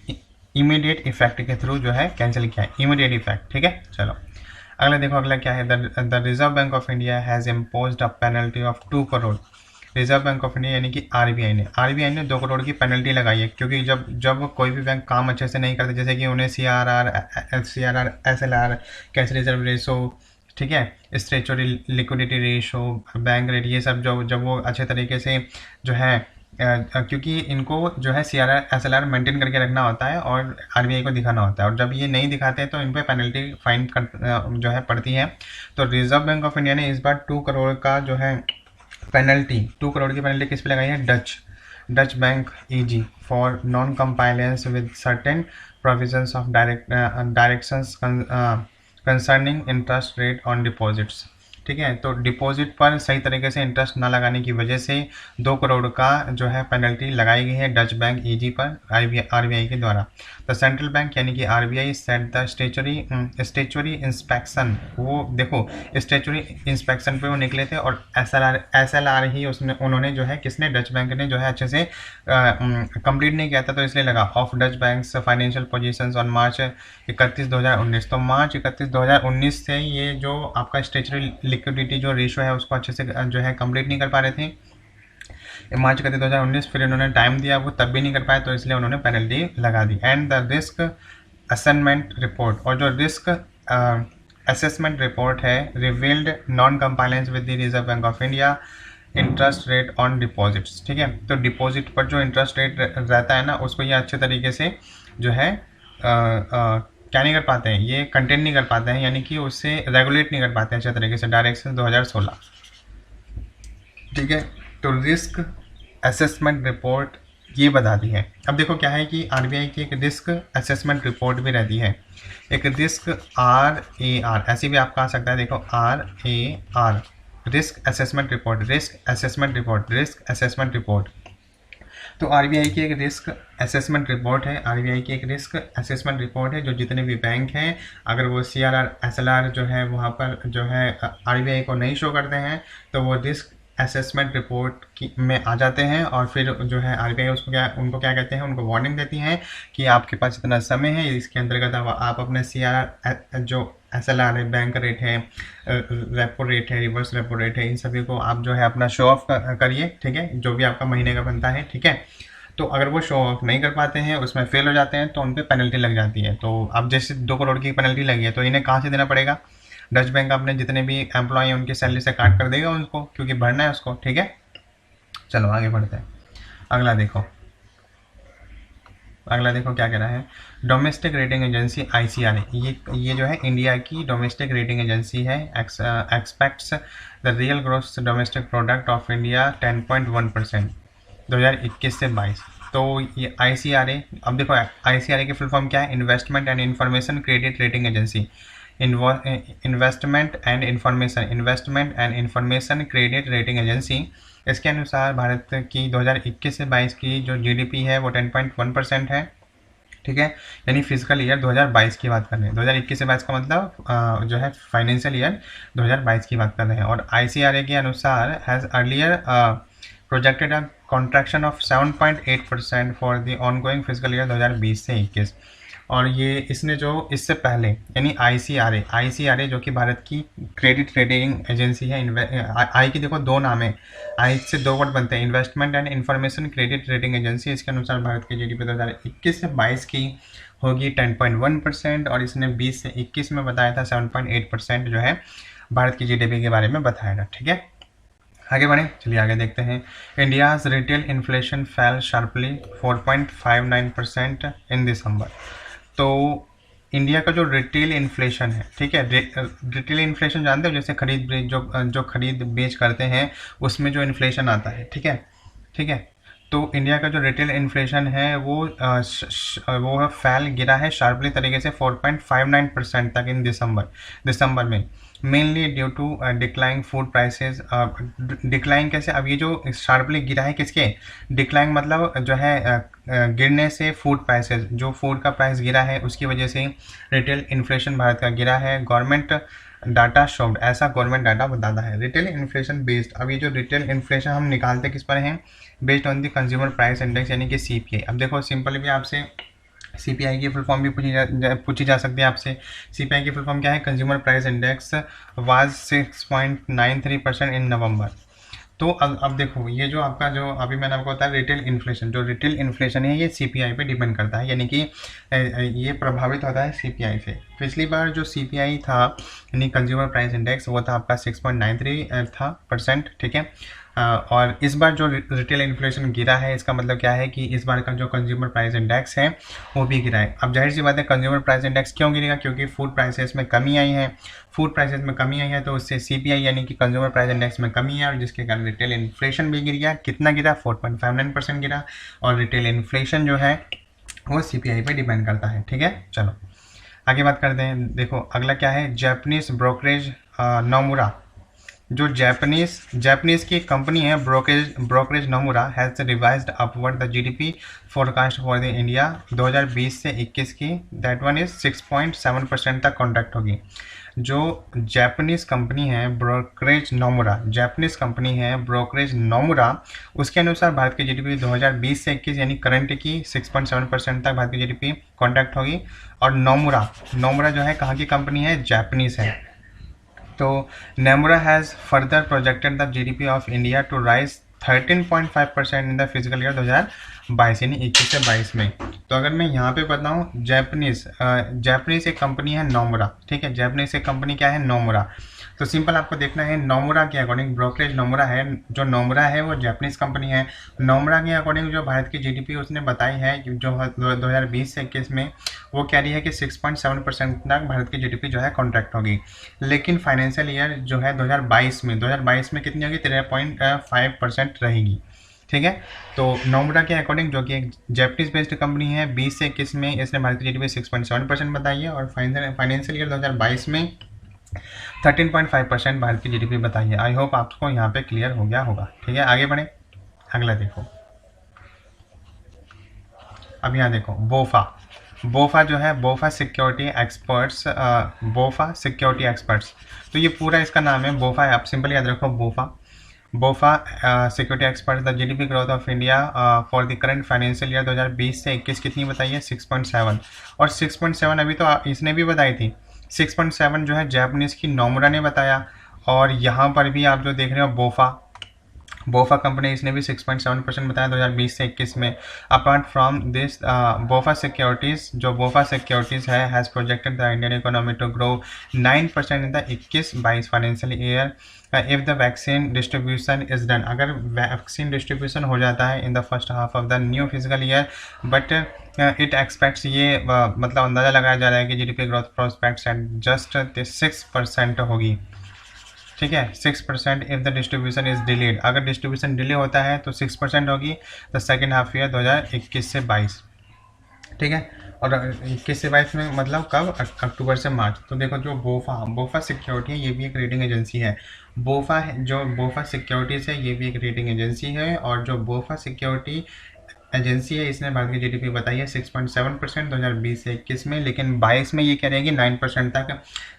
इमीडिएट इफेक्ट के थ्रू जो है कैंसिल किया है, इमीडिएट इफेक्ट। ठीक है, चलो अगला देखो, अगला क्या है, the Reserve Bank of India has imposed a penalty of 2 crore. Reserve Bank of India यानी कि आरबीआई ने 2 करोड़ की पेनल्टी लगाई है, क्योंकि जब जब कोई भी बैंक काम अच्छे से नहीं करते, जैसे कि उन्हें CRR SLR, cash reserve ratio, ठीक है, statutory liquidity ratio, bank rate, ये सब जब वो अच्छे तरीके से जो है क्योंकि इनको जो है सीआरआर एसएलआर मेंटेन करके रखना होता है और आरबीआई को दिखाना होता है, और जब ये नहीं दिखाते हैं तो इन पर पेनल्टी फाइन जो है पड़ती है। तो रिजर्व बैंक ऑफ इंडिया ने इस बार 2 करोड़ का जो है पेनल्टी, 2 करोड़ की पेनल्टी किस पे लगाई है, Dutch bank easy for non compliance with certain provisions of directions concerning interest rate on deposits. ठीक है, तो डिपॉजिट पर सही तरीके से इंटरेस्ट ना लगाने की वजह से 2 करोड़ का जो है पेनल्टी लगाई गई है डच बैंक ईजी पर आरबीआई के द्वारा। द सेंट्रल बैंक यानी कि RBI set the statutory inspection, वो देखो स्टेचुरी इंस्पेक्शन पे वो निकले थे, और एसएलआर ही उसमें उन्होंने जो है किसने, डच बैंक ने जो है अच्छे से कंप्लीट नहीं किया था, तो इसलिए लगा of Dutch banks financial positions on March 31 2019। तो मार्च 31 2019 से ये जो आपका स्टेचुरी लिक्विडिटी जो रेशो है उसको अच्छे से जो है कंप्लीट नहीं कर पा रहे थे मार्च 31 2019, फिर इन्होंने टाइम दिया, वो तब भी नहीं कर पाए, तो इसलिए उन्होंने पेनल्टी लगा दी। And the risk assessment report, और जो रिस्क असेसमेंट रिपोर्ट है, revealed non compliance with the Reserve Bank of India interest rate on deposits. ठीक है, तो डिपॉजिट पर जो इंटरेस्ट रेट रहता है ना, उसको ये अच्छे तरीके से जो है क्या नहीं कर पाते हैं, ये कंटेन नहीं कर पाते हैं, यानी कि उससे रेगुलेट नहीं कर पाते हैं अच्छे तरीके से, डायरेक्शन 2016। ठीक है, तो रिस्क असेसमेंट रिपोर्ट ये बताती है। अब देखो क्या है कि आरबीआई की एक रिस्क असेसमेंट रिपोर्ट भी रहती है, एक रिस्क RAR, ऐसी भी आपका आ सकता है, देखो RAR, risk assessment report, risk assessment report, risk assessment report. तो आरबीआई की एक रिस्क असेसमेंट रिपोर्ट है, आरबीआई की एक रिस्क असेसमेंट रिपोर्ट है, जो जितने भी बैंक हैं अगर वो सीआरआर एसएलआर जो है वहाँ पर जो है आरबीआई को नहीं शो करते हैं, तो वो रिस्क असेसमेंट रिपोर्ट की में आ जाते हैं, और फिर जो है आरबीआई उनको क्या कहते हैं, उनको वार्निंग देती हैं कि आपके पास इतना समय है, इसके अंतर्गत आप अपने सीआरआर जो एसएलआर है, बैंक रेट है, रेपो रेट है, रिवर्स रेपो रेट है, इन सभी को आप जो है अपना शो ऑफ करिए। ठीक है, जो भी आपका महीने का बनता है। ठीक है, तो अगर वो शो ऑफ नहीं कर पाते हैं, उसमें फेल हो जाते हैं, तो उन पर पेनल्टी लग जाती है। तो अब जैसे 2 करोड़ की पेनल्टी लगी है, तो इन्हें कहाँ से देना पड़ेगा, डच बैंक अपने जितने भी एम्प्लॉय हैं उनकी सैलरी से काट कर देगा उनको, क्योंकि भरना है उसको। ठीक है, चलो आगे बढ़ते हैं। अगला देखो क्या कह रहा है, डोमेस्टिक रेटिंग एजेंसी ICRA, ये जो है इंडिया की डोमेस्टिक रेटिंग एजेंसी है, aspects the real growth domestic product of India 10.1% 2021 से 22। तो ये ICRA, अब देखो ICRA की फुल फॉर्म क्या है, investment and information credit rating agency, investment and information credit rating agency. इसके अनुसार भारत की 2021 से 22 की जो जीडीपी है वो 10.1% है। ठीक है, यानी फिजिकल ईयर 2022 की बात कर रहे हैं, 2021 से 22 का मतलब जो है फाइनेंशियल ईयर 2022 की बात कर रहे हैं। और ICRA के अनुसार has earlier projected a contraction of 7.8% for the ongoing physical year 2020 से 21। और ये इसने जो इससे पहले यानी ICRA जो कि भारत की क्रेडिट रेटिंग एजेंसी है, आई की देखो 2 नाम है, आई से 2 वर्ड बनते हैं, investment and information credit rating agency. इसके अनुसार भारत की जीडीपी 2021 से 22 की होगी 10.1%, और इसने 20 से 21 में बताया था 7.8% जो है भारत की जीडीपी के बारे में बताया था। ठीक है, आगे बढ़े, चलिए आगे देखते हैं। India's retail inflation fail sharply 4.59% इन दिसंबर। तो इंडिया का जो रिटेल इन्फ्लेशन है, ठीक है, रिटेल इन्फ्लेशन जानते हो, जैसे खरीद बेच जो खरीद बेच करते हैं उसमें जो इन्फ्लेशन आता है। ठीक है, तो इंडिया का जो रिटेल इन्फ्लेशन है वो फैल गिरा है शार्पली तरीके से 4.59% तक इन दिसंबर में, mainly due to decline food prices. Decline कैसे, अब ये जो शार्पली गिरा है किसके, डिक्लाइन मतलब जो है गिरने से फूड प्राइसेस, जो फूड का प्राइस गिरा है उसकी वजह से रिटेल इन्फ्लेशन भारत का गिरा है। गवर्नमेंट डाटा शोड, ऐसा गवर्नमेंट डाटा बताता है। रिटेल इन्फ्लेशन बेस्ड, अब ये जो रिटेल इन्फ्लेशन हम निकालते किस पर हैं, based on the consumer price index यानी कि CPI। अब देखो सिंपल भी आपसे CPI की फुल फॉर्म भी पूछी जा सकती है आपसे। CPI की फुल फॉर्म क्या है? कंज्यूमर प्राइस इंडेक्स वाज 6.93% इन नवंबर। तो अब देखो, ये जो आपका जो अभी मैंने आपको बताया रिटेल इन्फ्लेशन, जो रिटेल इन्फ्लेशन है ये CPI पे डिपेंड करता है, यानी कि ये प्रभावित होता है CPI से। पिछली बार जो CPI था यानी कंज्यूमर प्राइस इंडेक्स, वो था आपका 6.93 था %, ठीक है। और इस बार जो रिटेल इन्फ्लेशन गिरा है, इसका मतलब क्या है कि इस बार का जो कंज्यूमर प्राइस इंडेक्स है वो भी गिरा है। अब जाहिर सी बात है, कंज्यूमर प्राइस इंडेक्स क्यों गिरेगा? क्योंकि फूड प्राइसेस में कमी आई है। फूड प्राइसेस में कमी आई है तो उससे CPI यानी कि कंज्यूमर प्राइस इंडेक्स में कमी है, और जिसके कारण रिटेल इन्फ्लेशन भी गिर गया। कितना गिरा? 4.59% गिरा। और रिटेल इन्फ्लेशन जो है वो CPI पे डिपेंड करता है, ठीक है। चलो आगे बात करते हैं। देखो अगला क्या है? Japanese brokerage Nomura. जो जापानीज की कंपनी है brokerage Nomura has revised upward the GDP forecast for the India 2020 से 21 की, दैट वन इज 6.7% तक कॉन्ट्रैक्ट होगी। जो जापानीज कंपनी है ब्रोकरेज नोमुरा, उसके अनुसार भारत की GDP 2020 से 21 यानी करंट की 6.7% तक भारत की GDP कॉन्ट्रैक्ट होगी। और नोमुरा जो है कहाँ की कंपनी है? जापानीज है। तो Nomura has further projected the GDP of India to rise 13.5% in the physical year 2022 यानी 21 से 22 में। तो अगर मैं यहाँ पे बताऊँ, जापानीज एक कंपनी है नोमुरा, ठीक है। जापानीज एक कंपनी क्या है? नोमुरा। तो सिंपल आपको देखना है नोमुरा के अकॉर्डिंग, ब्रोकरेज नोमुरा है, जो नोमुरा है वो जापानीज कंपनी है। नोमुरा के अकॉर्डिंग जो भारत की GDP उसने बताई है जो 2020 से 21 में, वो कह रही है कि 6.7% तक भारत की GDP जो है कॉन्ट्रैक्ट होगी। लेकिन फाइनेंशियल ईयर जो है 2022 में कितनी होगी? 13.5% रहेगी, ठीक है। तो नोमुरा के अकॉर्डिंग, जो कि एक जापानीज बेस्ड कंपनी है, 20 से 21 में इसने भारत की GDP 6.7% बताई है, और फाइनेंशियल ईयर 2022 में 13.5% भारत की GDP बताई है। आई होप आपको यहाँ पे क्लियर हो गया होगा, ठीक है। आगे बढ़े, अगला देखो। अब यहाँ देखो बोफा जो है बोफा सिक्योरिटी एक्सपर्ट्स। तो ये पूरा इसका नाम है बोफा है, आप सिंपल याद रखो बोफा security experts. The GDP growth of India for the current financial year 2020 से 21 कितनी बताई है? 6.7। और 6.7 अभी तो इसने भी बताई थी। 6.7 जो है जापानीज की नोमुरा ने बताया, और यहाँ पर भी आप जो देख रहे हो बोफा कंपनी, इसने भी 6.7% बताया 2020 से 21 में। Apart from this BofA securities है has projected the Indian economy to grow 9% in the 21-22 financial year if the vaccine distribution is done. अगर वैक्सीन डिस्ट्रीब्यूशन हो जाता है in the first half of the new physical year, but it expects, ये मतलब अंदाज़ा लगाया जा रहा है कि GDP growth prospects at just 6% होगी, ठीक है। 6% if the distribution is delayed. अगर डिस्ट्रीब्यूशन डिले होता है तो 6% होगी द सेकेंड हाफ ईयर 2021 से 22, ठीक है। और 21 से 22 में मतलब कब? अक्टूबर से मार्च। तो देखो जो बोफा सिक्योरिटी है, ये भी एक रेटिंग एजेंसी है। बोफा सिक्योरिटीज़ है, ये भी एक रेटिंग एजेंसी है। और जो बोफा सिक्योरिटी एजेंसी है, इसने भारत की GDP बताई है 6.7% 2020 से 21 में। लेकिन 22 में ये कह रहे हैं कि 9% तक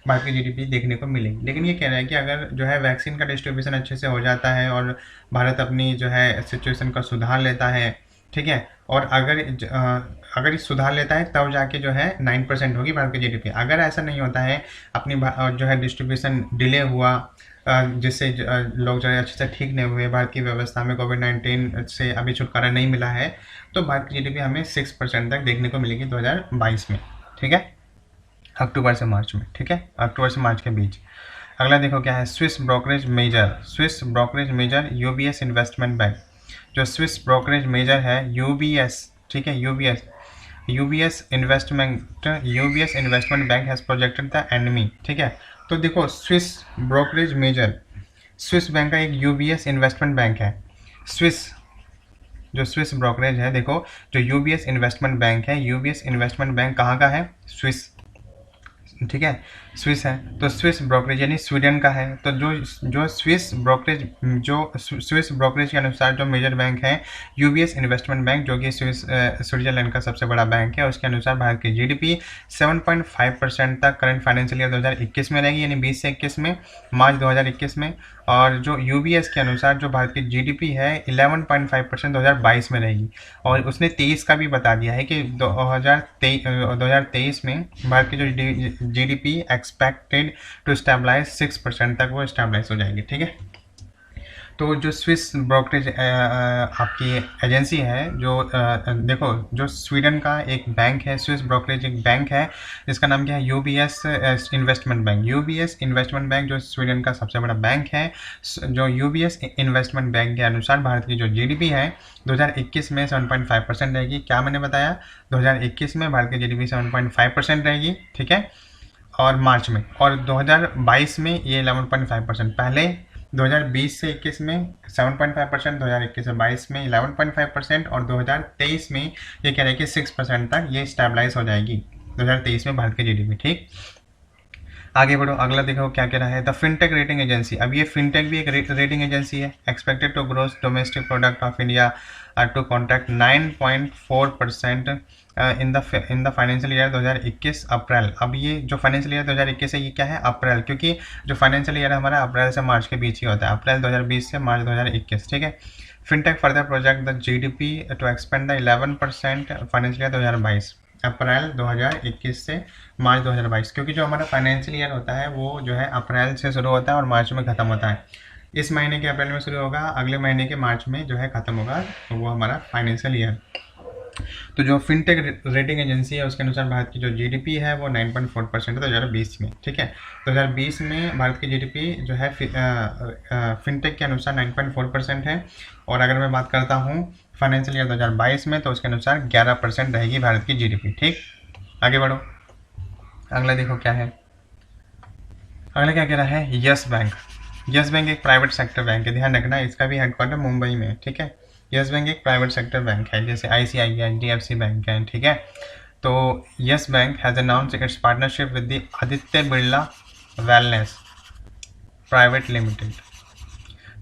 भारत की GDP देखने को मिलेगी। लेकिन ये कह रहा है कि अगर जो है वैक्सीन का डिस्ट्रीब्यूशन अच्छे से हो जाता है और भारत अपनी जो है सिचुएशन का सुधार लेता है, ठीक है, और अगर इस सुधार लेता है तब जाके जो है 9% होगी भारत की GDP। अगर ऐसा नहीं होता है, अपनी जो है डिस्ट्रीब्यूशन डिले हुआ, जिससे लोग जो है अच्छे से ठीक नहीं हुए, भारत की व्यवस्था में कोविड-19 से अभी छुटकारा नहीं मिला है, तो भारत की GDP हमें 6% तक देखने को मिलेगी 2022 में, ठीक है, अक्टूबर से मार्च में, ठीक है, अक्टूबर से मार्च के बीच। अगला देखो क्या है? Swiss brokerage major UBS investment bank. जो स्विस ब्रोकरेज मेजर है UBS, ठीक है, UBS investment bank has projected the economy, ठीक है। तो देखो स्विस बैंक का एक UBS इन्वेस्टमेंट बैंक है। स्विस ब्रोकरेज है, देखो जो UBS इन्वेस्टमेंट बैंक है, UBS इन्वेस्टमेंट बैंक कहाँ का है? स्विस ठीक है, स्विस है तो स्विस ब्रोकरेज यानी स्वीडन का है। तो जो स्विस ब्रोकरेज स्विस ब्रोकरेज के अनुसार जो मेजर बैंक है यूबीएस इन्वेस्टमेंट बैंक, जो कि स्विट्जरलैंड का सबसे बड़ा बैंक है, उसके अनुसार भारत की जीडीपी 7.5% तक करंट फाइनेंशियल ईयर 2021 में रहेगी, यानी 20 से 21 में, मार्च 2021 में। और जो यूबीएस के अनुसार जो भारत की जीडीपी है 11.5% 2022 में रहेगी। और उसने 23 का भी बता दिया है कि 2023 में भारत की जो जीडीपी एक्सपेक्टेड टू स्टेबलाइज 6% तक वो स्टेबलाइज हो जाएगी। ठीक है, तो जो स्विस ब्रोकरेज आपकी एजेंसी है, जो देखो जो स्वीडन का एक बैंक है, स्विस ब्रोकरेज एक बैंक है जिसका नाम क्या है, UBS investment bank. UBS investment bank जो स्वीडन का सबसे बड़ा बैंक है, जो यूबीएस इन्वेस्टमेंट बैंक के अनुसार भारत की जो जीडीपी है 2021 में 7.5% रहेगी। क्या मैंने बताया, 2021 में भारत की जीडीपी 7.5% रहेगी। ठीक है, और मार्च में, और 2022 में ये 11.5%। पहले 2020 से 21 में 7.5%, 2021 से 22 में 11.5%, और 2023 में ये कह रहे हैं कि 6% तक ये स्टेबलाइज हो जाएगी 2023 में भारत की जीडीपी। ठीक, आगे बढ़ो, अगला देखो क्या कह रहा है, द फिनटेक रेटिंग एजेंसी। अब ये फिनटेक भी एक रेटिंग एजेंसी है। Expected to gross domestic product of India to contract 9.4% in the financial year 2021 April. अब ये जो फाइनेंशियल ईयर 2021 है ये क्या है, अप्रैल, क्योंकि जो फाइनेंशियल ईयर हमारा अप्रैल से मार्च के बीच ही होता है, अप्रैल 2020 से मार्च 2021। ठीक है, fintech further project the GDP to expand the 11% financial year 2022, April 2021 से मार्च 2022, क्योंकि जो हमारा फाइनेंशियल ईयर होता है वो जो है अप्रैल से शुरू होता है और मार्च में ख़त्म होता है। इस महीने के अप्रैल में शुरू होगा, अगले महीने के मार्च में जो है ख़त्म होगा, तो वो हमारा फाइनेंशियल ईयर। तो जो फिनटेक रेटिंग एजेंसी है उसके अनुसार भारत की जो जीडीपी है वो 9.4% है 2020 में। ठीक है, 2020 में भारत की जीडीपी जो है फिनटेक के अनुसार 9.4% है। और अगर मैं बात करता हूँ फाइनेंशियल ईयर 2022 में, तो उसके अनुसार 11% रहेगी भारत की जीडीपी। ठीक, आगे बढ़ो, अगला देखो क्या है, अगला क्या कह रहा है, यस बैंक। यस बैंक एक प्राइवेट सेक्टर बैंक है, ध्यान रखना, इसका भी हेडक्वार्टर मुंबई में। ठीक है, यस बैंक एक प्राइवेट सेक्टर बैंक है, जैसे आईसीआईसीआई है, एचडीएफसी बैंक है। ठीक है, तो Yes bank has announced it's partnership with the Aditya Birla wellness private limited.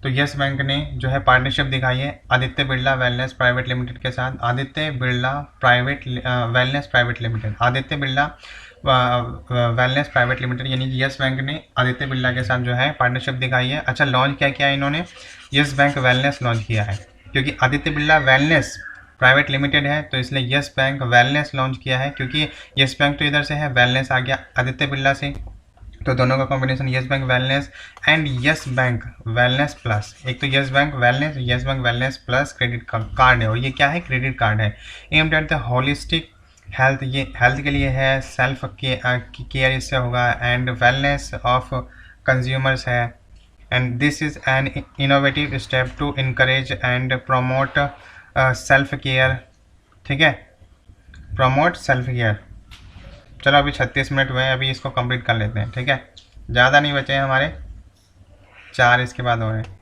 तो यस बैंक ने जो है पार्टनरशिप दिखाई है Aditya Birla wellness private limited के साथ। Aditya Birla wellness private limited, Aditya Birla wellness private limited, यानी कि यस बैंक ने आदित्य बिरला के साथ जो है पार्टनरशिप दिखाई है। अच्छा, लॉन्च क्या किया है इन्होंने, यस बैंक वेलनेस लॉन्च किया है, क्योंकि Aditya Birla wellness private limited है तो इसलिए यस बैंक वेलनेस लॉन्च किया है, क्योंकि यस बैंक तो इधर से है, वेलनेस आ गया आदित्य बिरला से, तो दोनों का combination Yes Bank Wellness and Yes Bank Wellness Plus. एक तो Yes Bank Wellness, Yes Bank Wellness Plus credit card है, और ये क्या है, क्रेडिट कार्ड है। Aimed at the holistic health, ये हेल्थ के लिए है, सेल्फ केयर इससे होगा, एंड वेलनेस ऑफ कंज्यूमर्स है। And this is an innovative step to encourage and promote self care. ठीक है, प्रोमोट सेल्फ केयर। चलो अभी 36 मिनट हुए हैं, अभी इसको कंप्लीट कर लेते हैं। ठीक है, ज़्यादा नहीं बचे हैं हमारे, 4 इसके बाद हो रहे हैं।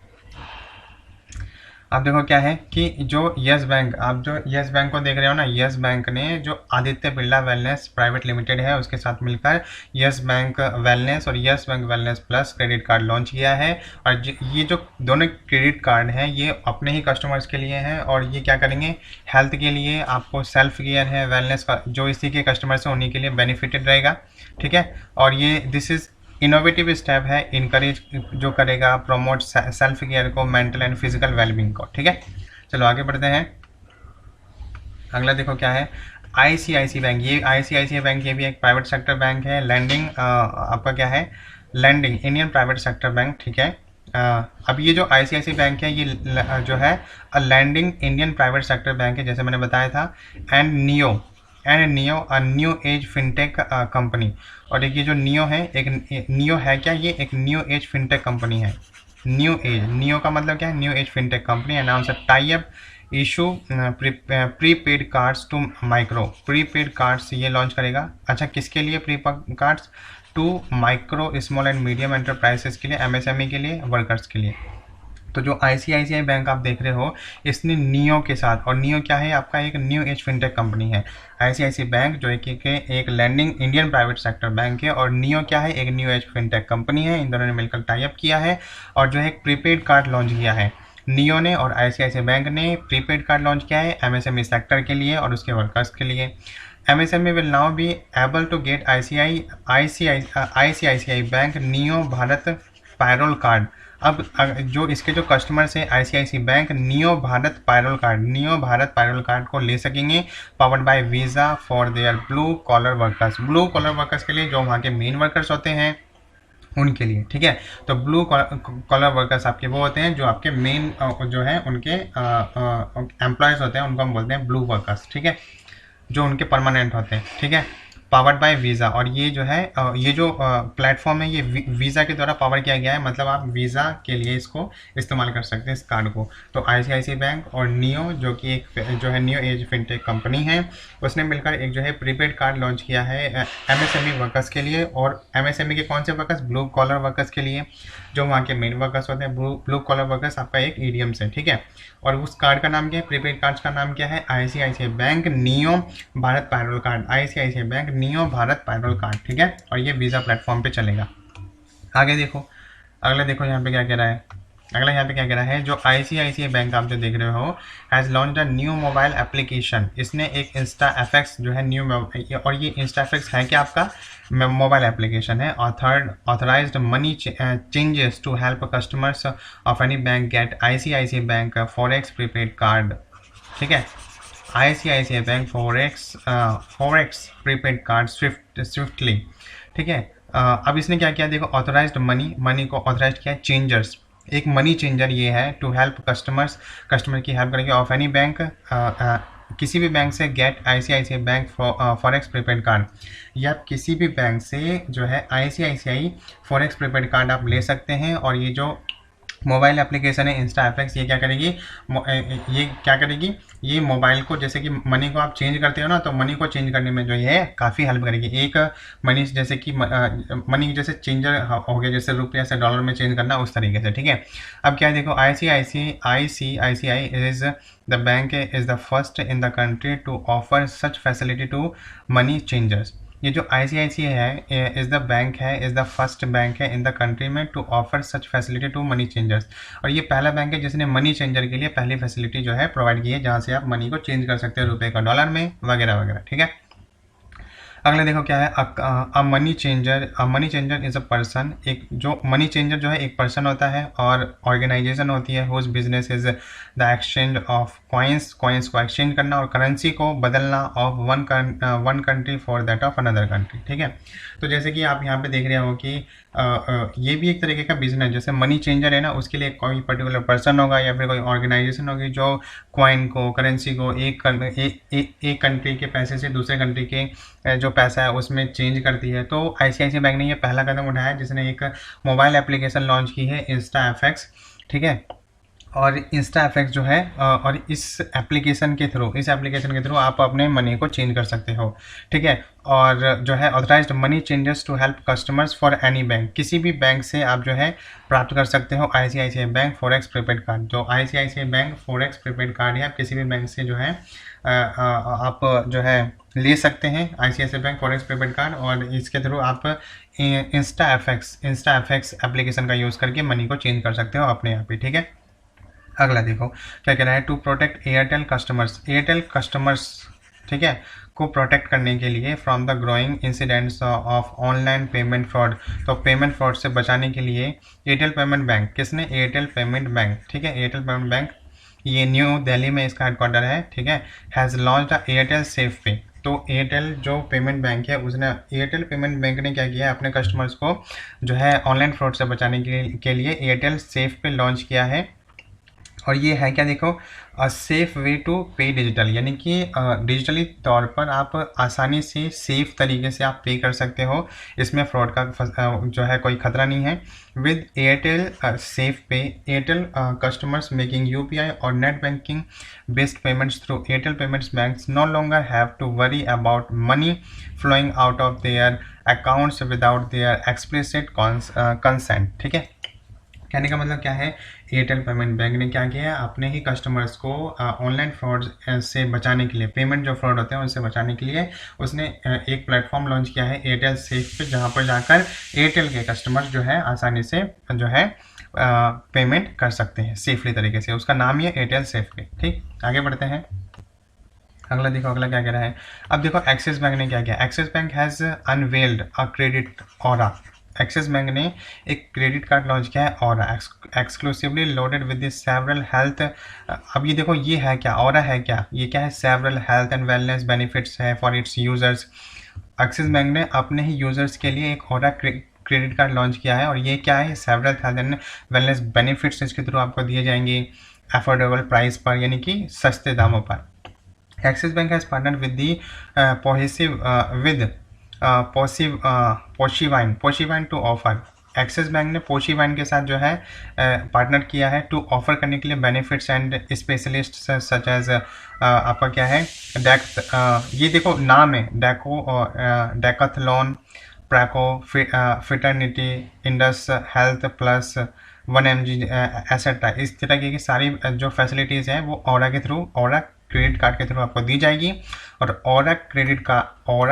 अब देखो क्या है कि जो यस बैंक, आप जो यस बैंक को देख रहे हो ना, यस बैंक ने जो Aditya Birla wellness private limited है उसके साथ मिलकर यस बैंक वेलनेस और yes Bank Wellness Plus credit card launch किया है। और ये जो दोनों क्रेडिट कार्ड हैं ये अपने ही कस्टमर्स के लिए हैं, और ये क्या करेंगे, हेल्थ के लिए, आपको सेल्फ केयर है, वेलनेस का जो इसी के कस्टमर्स हैं उन्हीं के लिए बेनिफिटेड रहेगा। ठीक है, और ये दिस इज़ इनोवेटिव स्टेप है, इनकरेज जो करेगा प्रोमोट सेल्फ केयर को, मेंटल एंड फिजिकल वेलबींग को। ठीक है, चलो आगे बढ़ते हैं, अगला देखो क्या है, आईसीआईसी बैंक। ये आईसीआईसी बैंक ये भी एक प्राइवेट सेक्टर बैंक है। लैंडिंग आपका क्या है, lending Indian private sector bank. ठीक है, अब ये जो आईसीआईसी बैंक है ये जो है lending Indian private sector bank है, जैसे मैंने बताया था। And neo new age fintech company. और एक ये जो नियो है, एक नियो है क्या, ये एक न्यू एज फिनटेक कंपनी है। न्यू एज, नियो का मतलब क्या है, new age fintech company announce a tie up issue prepaid cards to micro. Prepaid cards ये लॉन्च करेगा। अच्छा, किसके लिए prepaid cards, to micro small and medium enterprises के लिए, एमएसएमई के लिए, वर्कर्स के लिए। तो जो ICICI बैंक आप देख रहे हो, इसने नियो के साथ, और नियो क्या है आपका, एक न्यू एज फिनटेक कंपनी है। ICICI बैंक जो है कि एक lending Indian private sector bank है, और नियो क्या है, एक न्यू एज फिनटेक कंपनी है। इन दोनों ने मिलकर टाई अप किया है और जो है एक प्रीपेड कार्ड लॉन्च किया है। नियो ने और ICICI बैंक ने प्रीपेड कार्ड लॉन्च किया है MSME सेक्टर के लिए और उसके वर्कर्स के लिए। MSME will now be able to get ICICI bank neo Bharat payroll card. अब जो इसके जो कस्टमर्स है ICICI bank neo Bharat payroll card को ले सकेंगे, powered by Visa for their blue collar workers के लिए, जो वहाँ के मेन वर्कर्स होते हैं उनके लिए। ठीक है, तो ब्लू कॉलर वर्कर्स आपके वो होते हैं जो आपके मेन जो है उनके एम्प्लॉयज़ होते हैं, उनको हम बोलते हैं ब्लू वर्कर्स। ठीक है, जो उनके परमानेंट होते हैं। ठीक है, पावर्ड बाय वीज़ा, और ये जो है ये जो प्लेटफॉर्म है ये वीज़ा के द्वारा पावर किया गया है, मतलब आप वीज़ा के लिए इसको इस्तेमाल कर सकते हैं इस कार्ड को। तो ICICI बैंक और नियो जो कि एक जो है न्यू एज फिनटेक कंपनी है, उसने मिलकर एक जो है प्रीपेड कार्ड लॉन्च किया है MSME वर्कर्स के लिए। और MSME के कौन से वर्कर्स, ब्लू कॉलर वर्कर्स के लिए, जो वहाँ के मेन वर्कर्स होते हैं। ब्लू कॉलर वर्कर्स आपका एक ईडीएम से। ठीक है, और उस कार्ड का नाम क्या है, प्रीपेड कार्ड का नाम क्या है, ICICI bank neo Bharat payroll card, ICICI bank neo Bharat payroll card. ठीक है, और ये वीज़ा प्लेटफॉर्म पे चलेगा। आगे देखो, अगला देखो यहाँ पे क्या कह रहा है, जो ICICI बैंक आप जो देख रहे हो has launch a new mobile application. इसने एक InstaFX जो है न्यू, और ये InstaFX है क्या आपका मोबाइल एप्लीकेशन है, authorised money changes to help customers of any bank get ICICI bank forex prepaid card. ठीक है, ICICI bank forex prepaid card swiftly. ठीक है, अब इसने क्या किया देखो, ऑथराइज्ड मनी को ऑथराइज किया चेंजर्स, एक मनी चेंजर ये है टू हेल्प कस्टमर की हेल्प करेंगे ऑफ एनी बैंक, किसी भी बैंक से get ICICI bank forex prepaid card, या आप किसी भी बैंक से जो है ICICI फॉरेक्स प्रीपेड कार्ड आप ले सकते हैं। और ये जो मोबाइल एप्लीकेशन है InstaFX, ये क्या करेगी, ये मोबाइल को, जैसे कि मनी को आप चेंज करते हो ना, तो मनी को चेंज करने में जो है काफ़ी हेल्प करेगी। एक मनी जैसे कि मनी जैसे चेंजर हो गया, जैसे रुपया से डॉलर में चेंज करना, उस तरीके से। ठीक है, अब क्या है देखो, ICICI is the bank is the first in the country to offer such facility to money changers. ये जो ICICI है इज़ द फर्स्ट बैंक है इन द कंट्री में to offer such facility to money changers, और ये पहला बैंक है जिसने मनी चेंजर के लिए पहली फैसिलिटी जो है प्रोवाइड की है, जहाँ से आप मनी को चेंज कर सकते हो रुपए का डॉलर में वगैरह वगैरह। ठीक है, अगला देखो क्या है, a money changer is a person, एक जो मनी चेंजर जो है एक पर्सन होता है, और ऑर्गेनाइजेशन होती है whose business is the exchange of coins को एक्सचेंज करना और करेंसी को बदलना of one country for that of another country. ठीक है, तो जैसे कि आप यहाँ पे देख रहे हो कि ये भी एक तरीके का बिजनेस, जैसे मनी चेंजर है ना, उसके लिए कोई पर्टिकुलर पर्सन होगा या फिर कोई ऑर्गेनाइजेशन होगी जो कॉइन को, करेंसी को एक कंट्री के पैसे से दूसरे कंट्री के जो पैसा है उसमें चेंज करती है। तो ICICI बैंक ने ये पहला कदम उठाया है, जिसने एक मोबाइल एप्लीकेशन लॉन्च की है InstaFX। ठीक है, और InstaFX जो है और इस एप्लीकेशन के थ्रू आप अपने मनी को चेंज कर सकते हो। ठीक है, और जो है authorised money changers to help customers for any bank, किसी भी बैंक से आप जो है प्राप्त कर सकते हो ICICI bank forex prepaid card. जो ICICI bank forex prepaid card है, आप किसी भी बैंक से जो है आप जो है ले सकते हैं ICICI bank forex prepaid card, और इसके थ्रू आप InstaFX एप्लीकेशन का यूज़ करके मनी को चेंज कर सकते हो अपने आप ही। ठीक है, अगला देखो क्या कह रहा है, टू प्रोटेक्ट एयरटेल कस्टमर्स, ठीक है, को प्रोटेक्ट करने के लिए from the growing incidents of online payment fraud. तो पेमेंट फ्रॉड से बचाने के लिए एयरटेल पेमेंट बैंक, किसने, एयरटेल पेमेंट बैंक। ठीक है, एयरटेल पेमेंट बैंक ये न्यू दिल्ली में इसका हेडक्वार्टर है। ठीक है, has launch the Airtel Safe पे। तो एयरटेल जो पेमेंट बैंक है उसने, एयरटेल पेमेंट बैंक ने क्या किया है, अपने कस्टमर्स को जो है ऑनलाइन फ्रॉड से बचाने के लिए एयरटेल सेफ पे लॉन्च किया है। और ये है क्या देखो, सेफ़ वे टू पे डिजिटल, यानी कि डिजिटली तौर पर आप आसानी से सेफ़ तरीके से आप पे कर सकते हो, इसमें फ्रॉड का जो है कोई खतरा नहीं है। With Airtel Safe Pay, Airtel customers making UPI और net banking based payments through Airtel Payments Banks no longer have to worry about money flowing out of their accounts without their explicit consent. ठीक है, कहने का मतलब क्या है, एयरटेल पेमेंट बैंक ने क्या किया है, अपने ही कस्टमर्स को ऑनलाइन फ्रॉड से बचाने के लिए, पेमेंट जो फ्रॉड होते हैं उनसे बचाने के लिए उसने एक प्लेटफॉर्म लॉन्च किया है एयरटेल सेफ पे, जहाँ पर जाकर एयरटेल के कस्टमर्स जो है आसानी से जो है पेमेंट कर सकते हैं सेफली तरीके से। उसका नाम ही है एयरटेल सेफ पे। ठीक, आगे बढ़ते हैं। अगला देखो, अगला क्या कह रहा है। अब देखो एक्सिस बैंक ने क्या किया, axis bank has unveiled a credit aura. Axis Bank ने एक क्रेडिट कार्ड लॉन्च किया है aura, exclusively loaded with several health. अब ये देखो, ये है क्या, ऑरा है क्या, ये क्या है, several health and wellness benefits है for its users. Axis Bank ने अपने ही यूजर्स के लिए एक ऑरा क्रेडिट कार्ड लॉन्च किया है, और ये क्या है, several health and wellness benefits इसके थ्रू आपको दिए जाएंगे अफोर्डेबल प्राइस पर, यानी कि सस्ते दामों पर। Axis Bank has partnered with the Poshivine to offer। Axis Bank ने पोशीवाइन के साथ जो है पार्टनर किया है टू ऑफर करने के लिए benefits and specialist such as आपका क्या है ये देखो नाम है Decathlon, Practo, Fitternity, Indus Health Plus, 1mg etcetera. इस तरह की सारी जो फैसिलिटीज़ हैं वो ऑरा के थ्रू, ऑरा क्रेडिट कार्ड के थ्रू आपको दी जाएगी। और ऑरा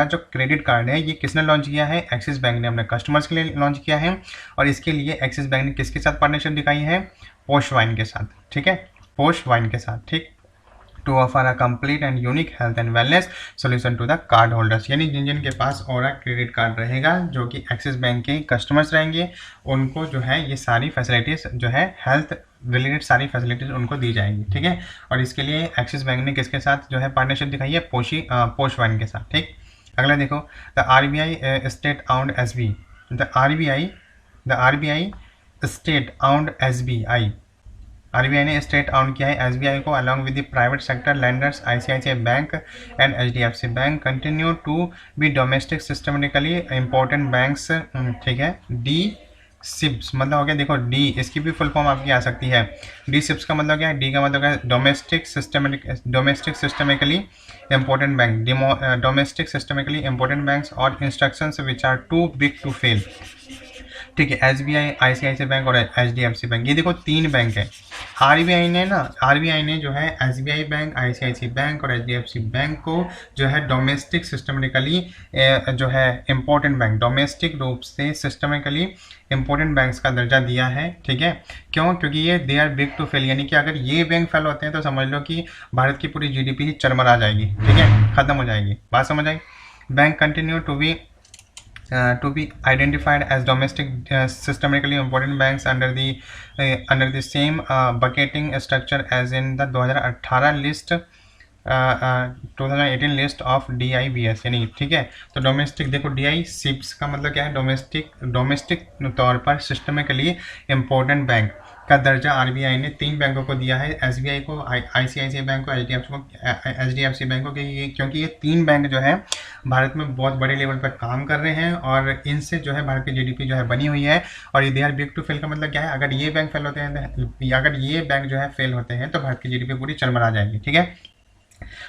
जो क्रेडिट कार्ड है ये किसने लॉन्च किया है, एक्सिस बैंक ने अपने कस्टमर्स के लिए लॉन्च किया है। और इसके लिए एक्सिस बैंक ने किसके साथ पार्टनरशिप दिखाई है, पोशवाइन के साथ। ठीक है, पोशवाइन के साथ। ठीक, to offer a complete and unique health and wellness solution to the card holders, यानी जिन जिन के पास ऑरा क्रेडिट कार्ड रहेगा, जो कि एक्सिस बैंक के कस्टमर्स रहेंगे, उनको जो है ये सारी फैसिलिटीज़ जो है हेल्थ रिलेटेड सारी फैसिलिटीज़ उनको दी जाएंगी। ठीक है, और इसके लिए एक्सिस बैंक ने किसके साथ जो है पार्टनरशिप दिखाई है, पोशवाइन के साथ। ठीक, अगला देखो, द RBI स्टेट आउंड SB, द RBI स्टेट आउंड SBI, RBI ने स्टेट आउंड किया है SBI को along with the private sector lenders ICICI bank and HDFC bank continue to be domestic systematically important banks. ठीक है, DSIBs मतलब हो गया, देखो डी, इसकी भी फुल फॉर्म आपकी आ सकती है। DSIBs का मतलब क्या है, डी का मतलब है domestic systemically important bank, domestic systemically important banks और instructions which are too big to fail. ठीक है, SBI, ICICI बैंक और HDFC बैंक, ये देखो तीन बैंक है। RBI ने जो है SBI बैंक, ICICI बैंक और HDFC बैंक को जो है डोमेस्टिक सिस्टमेटिकली जो है इम्पोर्टेंट बैंक, डोमेस्टिक रूप से सिस्टमेटिकली इम्पोर्टेंट बैंक्स का दर्जा दिया है। ठीक है, क्यों, क्योंकि ये they are big to fail, यानी कि अगर ये बैंक फेल होते हैं तो समझ लो कि भारत की पूरी GDP ही चरमरा जाएगी। ठीक है, खत्म हो जाएगी, बात समझ आई। Bank continue to be identified as domestic systemically important banks under the same bucketing structure as in the 2018 list 2018 list of DIBS, यानी ठीक है। तो डोमेस्टिक देखो, DIBS का मतलब क्या है, डोमेस्टिक तौर पर सिस्टमिकली इम्पोर्टेंट बैंक का दर्जा RBI ने तीन बैंकों को दिया है, SBI को, ICICI बैंक को, HDFC बैंक को, क्योंकि ये तीन बैंक जो है भारत में बहुत बड़े लेवल पर काम कर रहे हैं और इनसे जो है भारत की GDP जो है बनी हुई है। और ये they are big to fail का मतलब क्या है, अगर ये बैंक फेल होते हैं, अगर ये बैंक जो है फेल होते हैं तो भारत की GDP पूरी चरमरा जाएगी। ठीक है,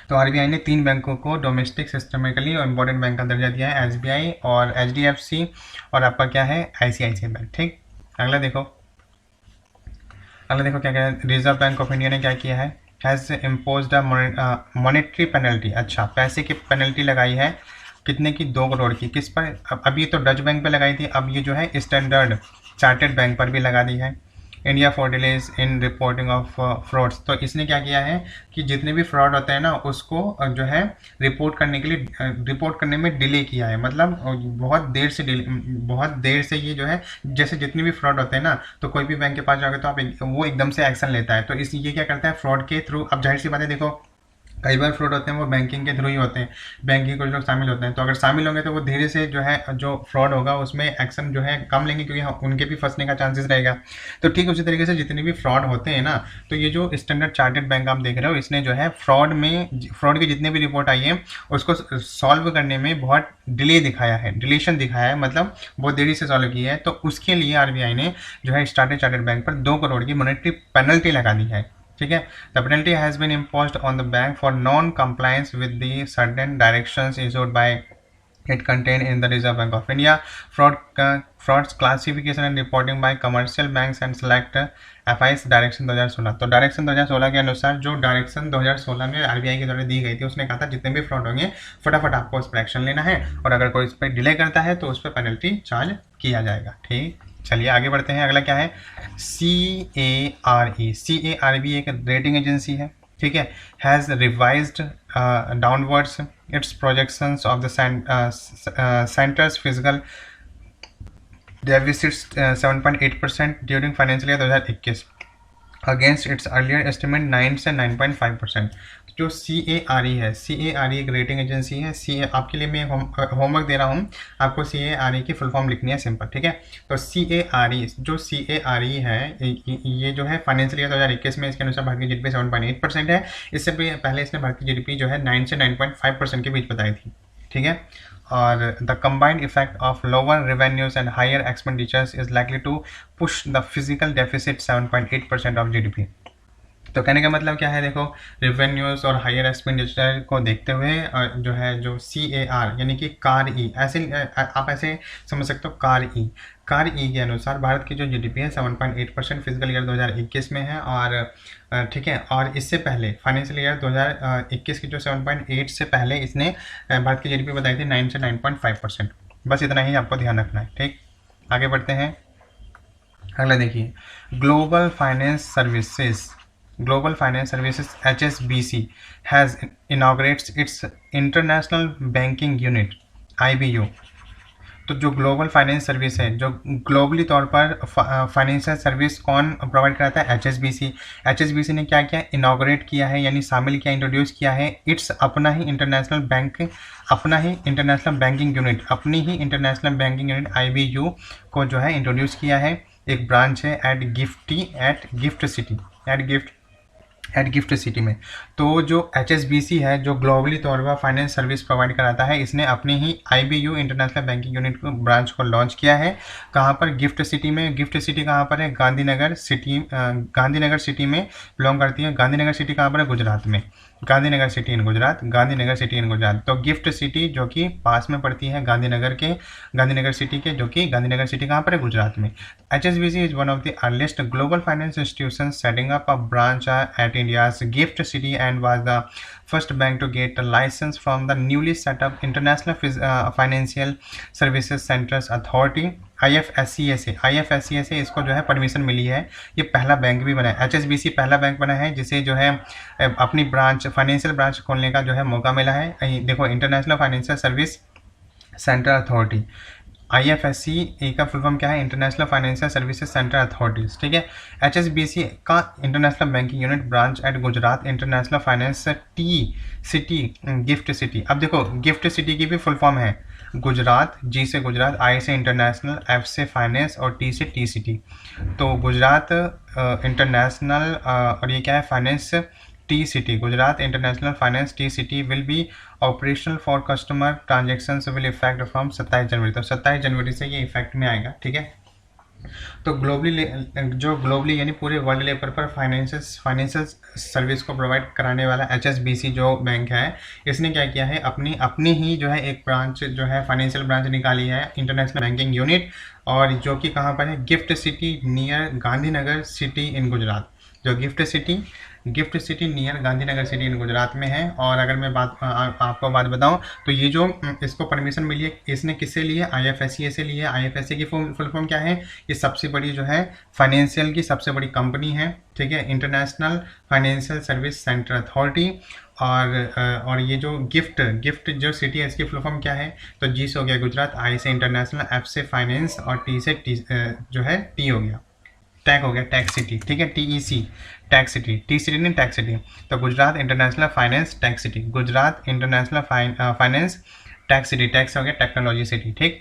तो RBI ने तीन बैंकों को डोमेस्टिक सिस्टमिकली और इम्पोर्टेंट बैंक का दर्जा दिया है, SBI और HDFC और आपका क्या है, ICICI बैंक। ठीक, अगला देखो क्या क्या है, रिजर्व बैंक ऑफ इंडिया ने क्या किया है, has imposed a monetary penalty. अच्छा, पैसे की पेनल्टी लगाई है, कितने की, 2 करोड़ की, किस पर, अब ये तो डच बैंक पे लगाई थी, अब ये जो है स्टैंडर्ड चार्टर्ड बैंक पर भी लगा दी है। India for delays in reporting of frauds, तो इसने क्या किया है कि जितने भी फ्रॉड होते हैं ना उसको जो है रिपोर्ट करने में डिले किया है, मतलब बहुत देर से ये जो है, जैसे जितने भी फ्रॉड होते हैं ना, तो कोई भी बैंक के पास जाओगे तो आप वो एकदम से एक्शन लेता है। तो ये क्या करता है, फ्रॉड के थ्रू, अब जाहिर सी बात है, देखो कई बार फ्रॉड होते हैं वो बैंकिंग के थ्रू ही होते हैं, बैंकिंग कुछ लोग शामिल होते हैं, तो अगर शामिल होंगे तो वो धीरे से जो है जो फ्रॉड होगा उसमें एक्शन जो है कम लेंगे, क्योंकि उनके भी फंसने का चांसेस रहेगा। तो ठीक उसी तरीके से जितने भी फ्रॉड होते हैं ना, तो ये जो स्टैंडर्ड चार्टर्ड बैंक आप देख रहे हो, इसने जो है फ्रॉड की जितने भी रिपोर्ट आई है उसको सॉल्व करने में बहुत डिलेशन दिखाया है, मतलब बहुत देरी से सॉल्व किया है। तो उसके लिए RBI ने जो है स्टैंडर्ड चार्टर्ड बैंक पर 2 करोड़ की मॉनेटरी पेनल्टी लगा दी है। ठीक है, the penalty has been imposed on the bank for non compliance with the certain directions issued by It contained in the Reserve Bank of India. Frauds classification and reporting by commercial banks and select FIs direction 2016। तो डायरेक्शन 2016 के अनुसार जो डायरेक्शन 2016 में आरबीआई के द्वारा दी गई थी, उसने कहा था जितने भी फ्रॉड होंगे फटाफट आपको उस पर एक्शन लेना है, और अगर कोई इस पर डिले करता है तो उस पर पेनल्टी चार्ज किया जाएगा। ठीक, चलिए आगे बढ़ते हैं। अगला क्या है, CARE। CARE एक रेटिंग एजेंसी है, ठीक है, has revised downwards it's projections of the centres physical deficits 7.8% during financial year 2021 against it's earlier estimate 9 से 9.5%। जो CARE है, CARE एक रेटिंग एजेंसी है। आपके लिए मैं होमवर्क दे रहा हूँ, आपको CARE की फुल फॉर्म लिखनी है, सिंपल, ठीक है। तो CARE है, ये जो है फाइनेंशियल ईयर 2021 में इसके अनुसार भारत की GDP 7.8% है। इससे पहले इसने भारत की GDP जो है 9 से 9.5% के बीच बताई थी, ठीक है। और the combined effect of lower revenues and higher expenditures is likely to push the fiscal deficit 7.8% of GDP। तो कहने का मतलब क्या है, देखो रेवेन्यूज और हायर एक्सपेंडिचर को देखते हुए जो है जो CAR यानी कि CARE, ऐसे आप ऐसे समझ सकते हो, CARE के अनुसार भारत की जो GDP है 7.8% फिजिकल ईयर 2021 में है। और ठीक है, और इससे पहले फाइनेंशियल ईयर 2021 की जो 7.8 से पहले इसने भारत की GDP बताई थी 9 से 9.5%। बस इतना ही आपको ध्यान रखना है, ठीक। आगे बढ़ते हैं। अगला देखिए, global finance services HSBC has inaugurates its international banking unit IBU। तो जो ग्लोबल फाइनेंस सर्विस है, जो ग्लोबली तौर पर फाइनेंशियल सर्विस कौन प्रोवाइड कराता है, HSBC ने क्या किया, इनाग्रेट किया है, यानी शामिल किया, इंट्रोड्यूस किया है इट्स अपना ही इंटरनेशनल बैंकिंग यूनिट IBU को जो है इंट्रोड्यूस किया है। एक ब्रांच है एट गिफ्ट सिटी में। तो जो HSBC है, जो ग्लोबली तौर पर फाइनेंस सर्विस प्रोवाइड कराता है, इसने अपनी ही IBU इंटरनेशनल बैंकिंग यूनिट को ब्रांच को लॉन्च किया है। कहाँ पर, गिफ्ट सिटी में। गिफ्ट सिटी कहाँ पर है, गांधीनगर सिटी में बिलोंग करती है। गांधीनगर सिटी कहाँ पर है, गुजरात में। Gandhinagar city in Gujarat. तो गिफ्ट सिटी जो कि पास में पड़ती है गांधीनगर सिटी के, जो कि गांधीनगर सिटी कहाँ पर है, गुजरात में। HSBC is one of the earliest global finance institutions setting up a branch at India's Gift City and was the first bank to get a license from the newly set up International Financial Services Centers Authority IFSCA से इसको जो है परमिशन मिली है। ये पहला बैंक भी बना है, HSBC पहला बैंक बना है जिसे जो है अपनी फाइनेंशियल ब्रांच खोलने का जो है मौका मिला है। देखो, international financial service centre authority, IFSCA का फुल फॉर्म क्या है, international financial services centre authorities, ठीक है। HSBC का international banking unit branch at Gujarat international finance gift city. अब देखो, गिफ्ट सिटी की भी फुल फॉर्म है गुजरात, G से गुजरात, I से इंटरनेशनल, F से फाइनेंस और T से टी सिटी। तो गुजरात इंटरनेशनल और ये क्या है, finance T city, Gujarat international finance T city will be operational for customer transactions will effect from 27 जनवरी। तो 27 जनवरी से ये इफेक्ट में आएगा, ठीक है। तो ग्लोबली यानी पूरे वर्ल्ड लेवल पर फाइनेंशियल सर्विस को प्रोवाइड कराने वाला HSBC जो बैंक है, इसने क्या किया है, अपनी ही जो है एक ब्रांच जो है फाइनेंशियल ब्रांच निकाली है, इंटरनेशनल बैंकिंग यूनिट, और जो कि कहाँ पर है, GIFT city near Gandhinagar city in Gujarat. जो GIFT city near Gandhinagar city in Gujarat में है। और अगर मैं आपको बात बताऊं तो ये जो इसको परमिशन मिली है, इसने किससे ली है, IFSCA से ली है। IFSCA की फुल फॉर्म क्या है, ये सबसे बड़ी जो है फाइनेंशियल की सबसे बड़ी कंपनी है, ठीक है, international financial service centre authority. और ये जो गिफ्ट जो सिटी है, इसकी फुल फॉर्म क्या है, तो G से हो गया गुजरात, I से इंटरनेशनल, F से फाइनेंस और T से जो है T हो गया, टैग हो गया, टैक्स सिटी, ठीक है, TEC tax city, T city नहीं टैक्स सिटी। तो Gujarat international finance tax city, Gujarat international finance tax city, tax हो गया टेक्नोलॉजी सिटी, ठीक।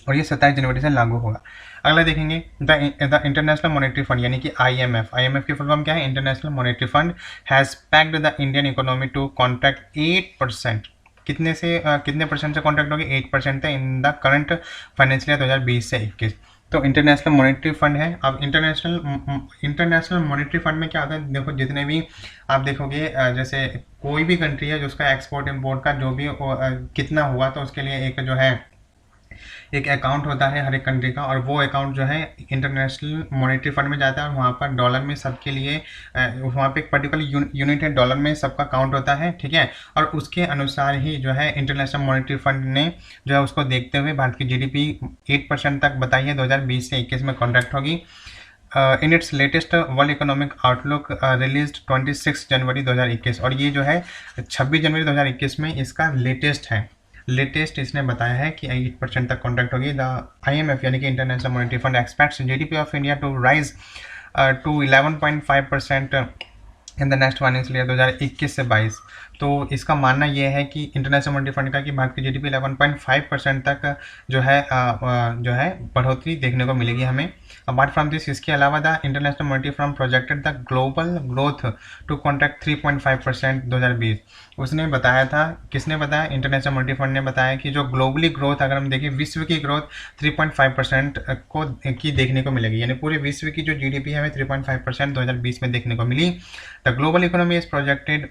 और ये 27 जनवरी से लागू होगा। अगला देखेंगे, द इंटरनेशनल मॉनेटरी फंड यानी कि IMF की फुल फॉर्म क्या है, international monetary fund has pegged the Indian economy to contract 8%। कितने परसेंट से कॉन्ट्रैक्ट होगी, 8% in the current financial year 2020 से 21। तो इंटरनेशनल मॉनेटरी फंड है। अब इंटरनेशनल मॉनेटरी फंड में क्या होता है, देखो जितने भी आप देखोगे जैसे कोई भी कंट्री है जो उसका एक्सपोर्ट इम्पोर्ट का जो भी कितना हुआ, तो उसके लिए एक जो है एक अकाउंट होता है हर एक कंट्री का, और वो अकाउंट जो है इंटरनेशनल मॉनेटरी फंड में जाता है, और वहाँ पर डॉलर में सबके लिए वहाँ पे एक पर्टिकुलर यूनिट है, डॉलर में सबका काउंट होता है, ठीक है। और उसके अनुसार ही जो है इंटरनेशनल मॉनेटरी फंड ने जो है उसको देखते हुए भारत की जीडीपी 8% तक बताई है 2020 से 21 में कॉन्ट्रैक्ट होगी। In its latest world economic outlook released 26 जनवरी 2021, और ये जो है 26 जनवरी 2021 में इसका लेटेस्ट इसने बताया है कि 8% तक कॉन्ट्रैक्ट होगी। द IMF यानी कि international monetary fund expects GDP of India to rise to 11.5% in the next financial year 2021 से 22। तो इसका मानना यह है कि इंटरनेशनल मॉनेटरी फंड का कि भारत की जीडीपी 11.5% तक जो है बढ़ोतरी देखने को मिलेगी हमें। अपार्ट फ्रॉम दिस, इसके अलावा the international monetary fund projected the global growth to contract 3.5% 2020। उसने बताया था, किसने बताया, इंटरनेशनल मॉनेटरी फंड ने बताया कि जो ग्लोबली ग्रोथ अगर हम देखें विश्व की ग्रोथ 3.5% की देखने को मिलेगी, यानी पूरे विश्व की जो जीडीपी है हमें 3.5% 2020 में देखने को मिली। The global economy is projected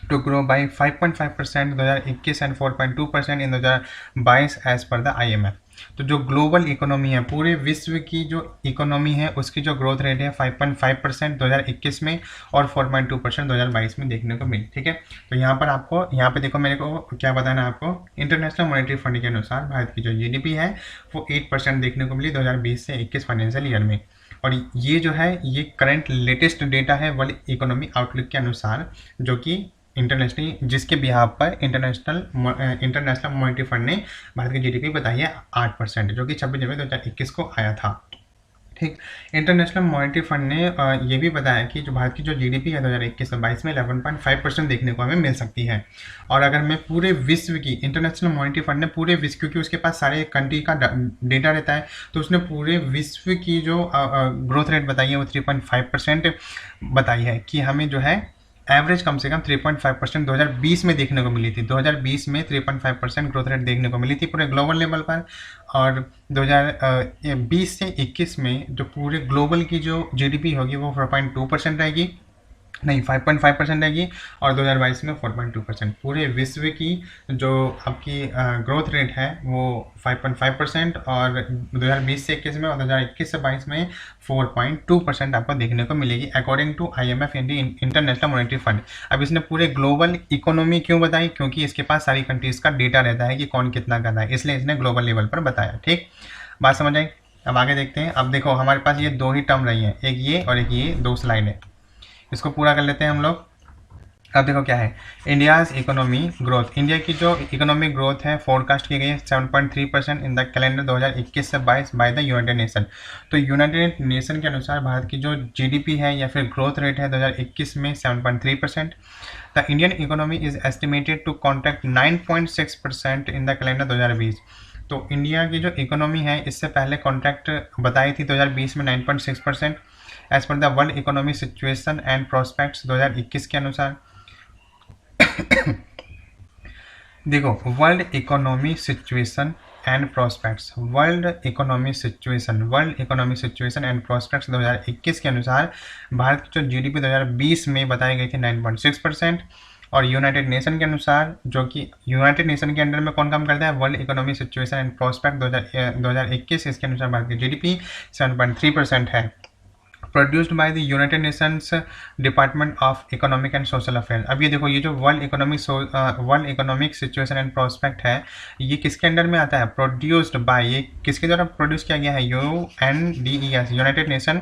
to grow by 5.5% 2021 and 4.2% in 2022 as पर द IMF। तो जो ग्लोबल इकोनॉमी है, पूरे विश्व की जो इकोनॉमी है उसकी जो ग्रोथ रेट है 5.5% 2021 में और 4.2% 2022 में देखने को मिली, ठीक है। तो यहाँ पे देखो मेरे को क्या बताना है आपको, इंटरनेशनल मॉनेटरी फंड के अनुसार भारत की जो जीडीपी है वो 8% देखने को मिली 2020 से 21 फाइनेंशियल ईयर में। और ये जो है ये करंट लेटेस्ट डेटा है वर्ल्ड इकोनॉमी आउटलुक के अनुसार, जो कि इंटरनेशनली जिसके बिहाफ पर इंटरनेशनल मॉनेटरी फंड ने भारत की जीडीपी बताई है 8%, जो कि 26 जनवरी 2021 को आया था, ठीक। इंटरनेशनल मॉनेटरी फंड ने ये भी बताया कि जो भारत की जो जीडीपी है 2021 से 22 में 11.5% देखने को हमें मिल सकती है। और अगर मैं पूरे विश्व की, इंटरनेशनल मॉनेटरी फंड ने पूरे विश्व, क्योंकि उसके पास सारे कंट्री का डेटा रहता है, तो उसने पूरे विश्व की जो ग्रोथ रेट बताई है वो 3.5% बताई है कि हमें जो है एवरेज कम से कम 3.5% 2020 में देखने को मिली थी। 2020 में 3.5% ग्रोथ रेट देखने को मिली थी पूरे ग्लोबल लेवल पर, और 2020 से 21 में जो पूरे ग्लोबल की जो जीडीपी होगी वो 4.2% रहेगी, नहीं 5.5% रहेगी, और 2022 में 4.2%। पूरे विश्व की जो आपकी ग्रोथ रेट है वो 5.5%, और 2020 से 21 में और 2021 से 22 में 4.2% आपको देखने को मिलेगी according to IMF international monetary fund. अब इसने पूरे ग्लोबल इकोनॉमी क्यों बताई, क्योंकि इसके पास सारी कंट्रीज का डेटा रहता है कि कौन कितना कर रहा है, इसलिए इसने ग्लोबल लेवल पर बताया, ठीक। बात समझ आई। अब आगे देखते हैं। अब देखो हमारे पास ये दो ही टर्म रही हैं, एक ये और एक ये, दो स्लाइड है, इसको पूरा कर लेते हैं हम लोग। अब देखो क्या है, इंडियाज इकोनॉमी ग्रोथ, इंडिया की जो इकोनॉमिक ग्रोथ है फोरकास्ट की गई है 7.3% इन द कैलेंडर 2021 से 22 बाय द यूनाइटेड नेशन। तो यूनाइटेड नेशन के अनुसार भारत की जो जीडीपी है या फिर ग्रोथ रेट है 2021 में 7.3%। The Indian economy is estimated to contract 9.6% in the calendar 2020। तो इंडिया की जो इकोनॉमी है इससे पहले कॉन्ट्रैक्ट बताई थी 2020 में 9.6% एज पर the world economic situation and prospects 2021 के अनुसार। देखो world economy situation and prospects, world economy situation and prospects 2021 के अनुसार भारत की जो जीडीपी 2020 में बताई गई थी 9.6%, और यूनाइटेड नेशन के अनुसार, जो कि यूनाइटेड नेशन के अंडर में कौन काम करता है, world economic situation and prospect 2021, इसके अनुसार भारत की जीडीपी 7.3% है। Produced by the United Nations department of Economic and Social affair. अब ये देखो ये जो world economic situation and prospect है ये किसके अंडर में आता है, प्रोड्यूस्ड बाय, ये किसके द्वारा प्रोड्यूस किया गया है, UNDES, यूनाइटेड नेशन,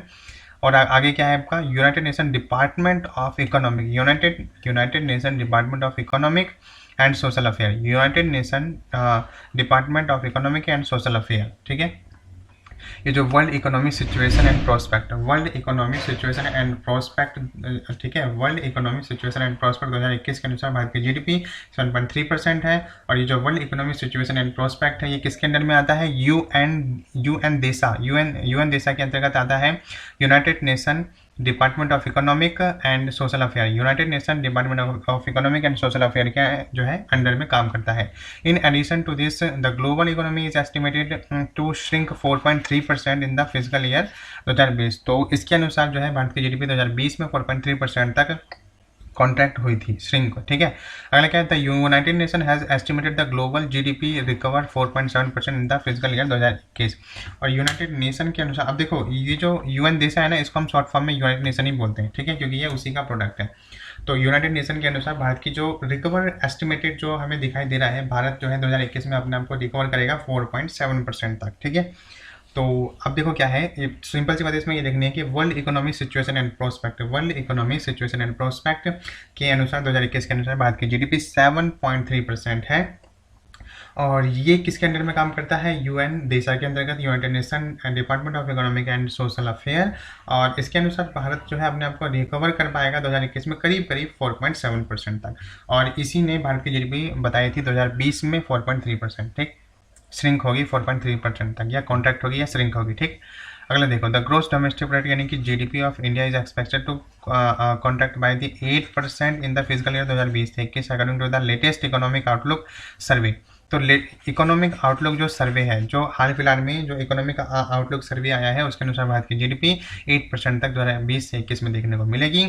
और आगे क्या है आपका, United Nation Department of economic, United Nation Department of Economic and Social Affair, United Nation Department of Economic and Social affair, ठीक है। ये जो world economic situation and prospect, ठीक है, world economic situation and prospect 2021 के अनुसार भारत की जीडीपी 7.3% है। और ये जो world economic situation and prospect है ये किसके अंडर में आता है, यूएन देशा के अंतर्गत आता है, United Nation Department of Economic and Social Affair, United Nation Department of Economic and Social Affair के जो है अंडर में काम करता है। In addition to this the global economy is estimated to shrink 4.3% in the physical year 2020। तो इसके अनुसार जो है भारत की जीडीपी 2020 में 4.3% तक कॉन्ट्रैक्ट हुई थी, श्रिंक। ठीक है, अगला क्या है, the United nation has estimated the global GDP recover 4.7% in the physical year 2021। और यूनाइटेड नेशन के अनुसार, अब देखो ये जो यूएन देश है ना, इसको हम शॉर्ट फॉर्म में यूनाइटेड नेशन ही बोलते हैं, ठीक है, क्योंकि ये उसी का प्रोडक्ट है। तो यूनाइटेड नेशन के अनुसार भारत की जो रिकवर एस्टिमेटेड जो हमें दिखाई दे रहा है, भारत जो है 2021 में अपने आप को रिकवर करेगा 4.7% तक। ठीक है, तो अब देखो क्या है, ये सिंपल सी बात इसमें ये देखनी है कि world economic situation and prospect, world economic situation and prospect के अनुसार 2021 के अनुसार भारत की जीडीपी 7.3% है। और ये किसके अंडर में काम करता है, यूएन देशा के अंतर्गत, United Nation Department of Economic and Social affair. और इसके अनुसार भारत जो है अपने आप को रिकवर कर पाएगा 2021 में करीब 4.7% तक। और इसी ने भारत की जीडीपी बताई थी 2020 में 4.3%। ठीक, श्रिंक होगी 4.3% तक, या कॉन्ट्रैक्ट होगी या श्रिंक होगी। ठीक, अगला देखो, द ग्रोस डोमेस्टिक प्रोडक्ट यानी कि जीडीपी of India is expected to contract by the 8% in the physical year 2020-21 according to the latest economic outlook survey. तो इकोनॉमिक आउटलुक जो सर्वे है, जो हाल फिलहाल में जो इकोनॉमिक आउटलुक सर्वे आया है, उसके अनुसार भारत की जीडीपी 8% तक 2020 से 21 में देखने को मिलेगी।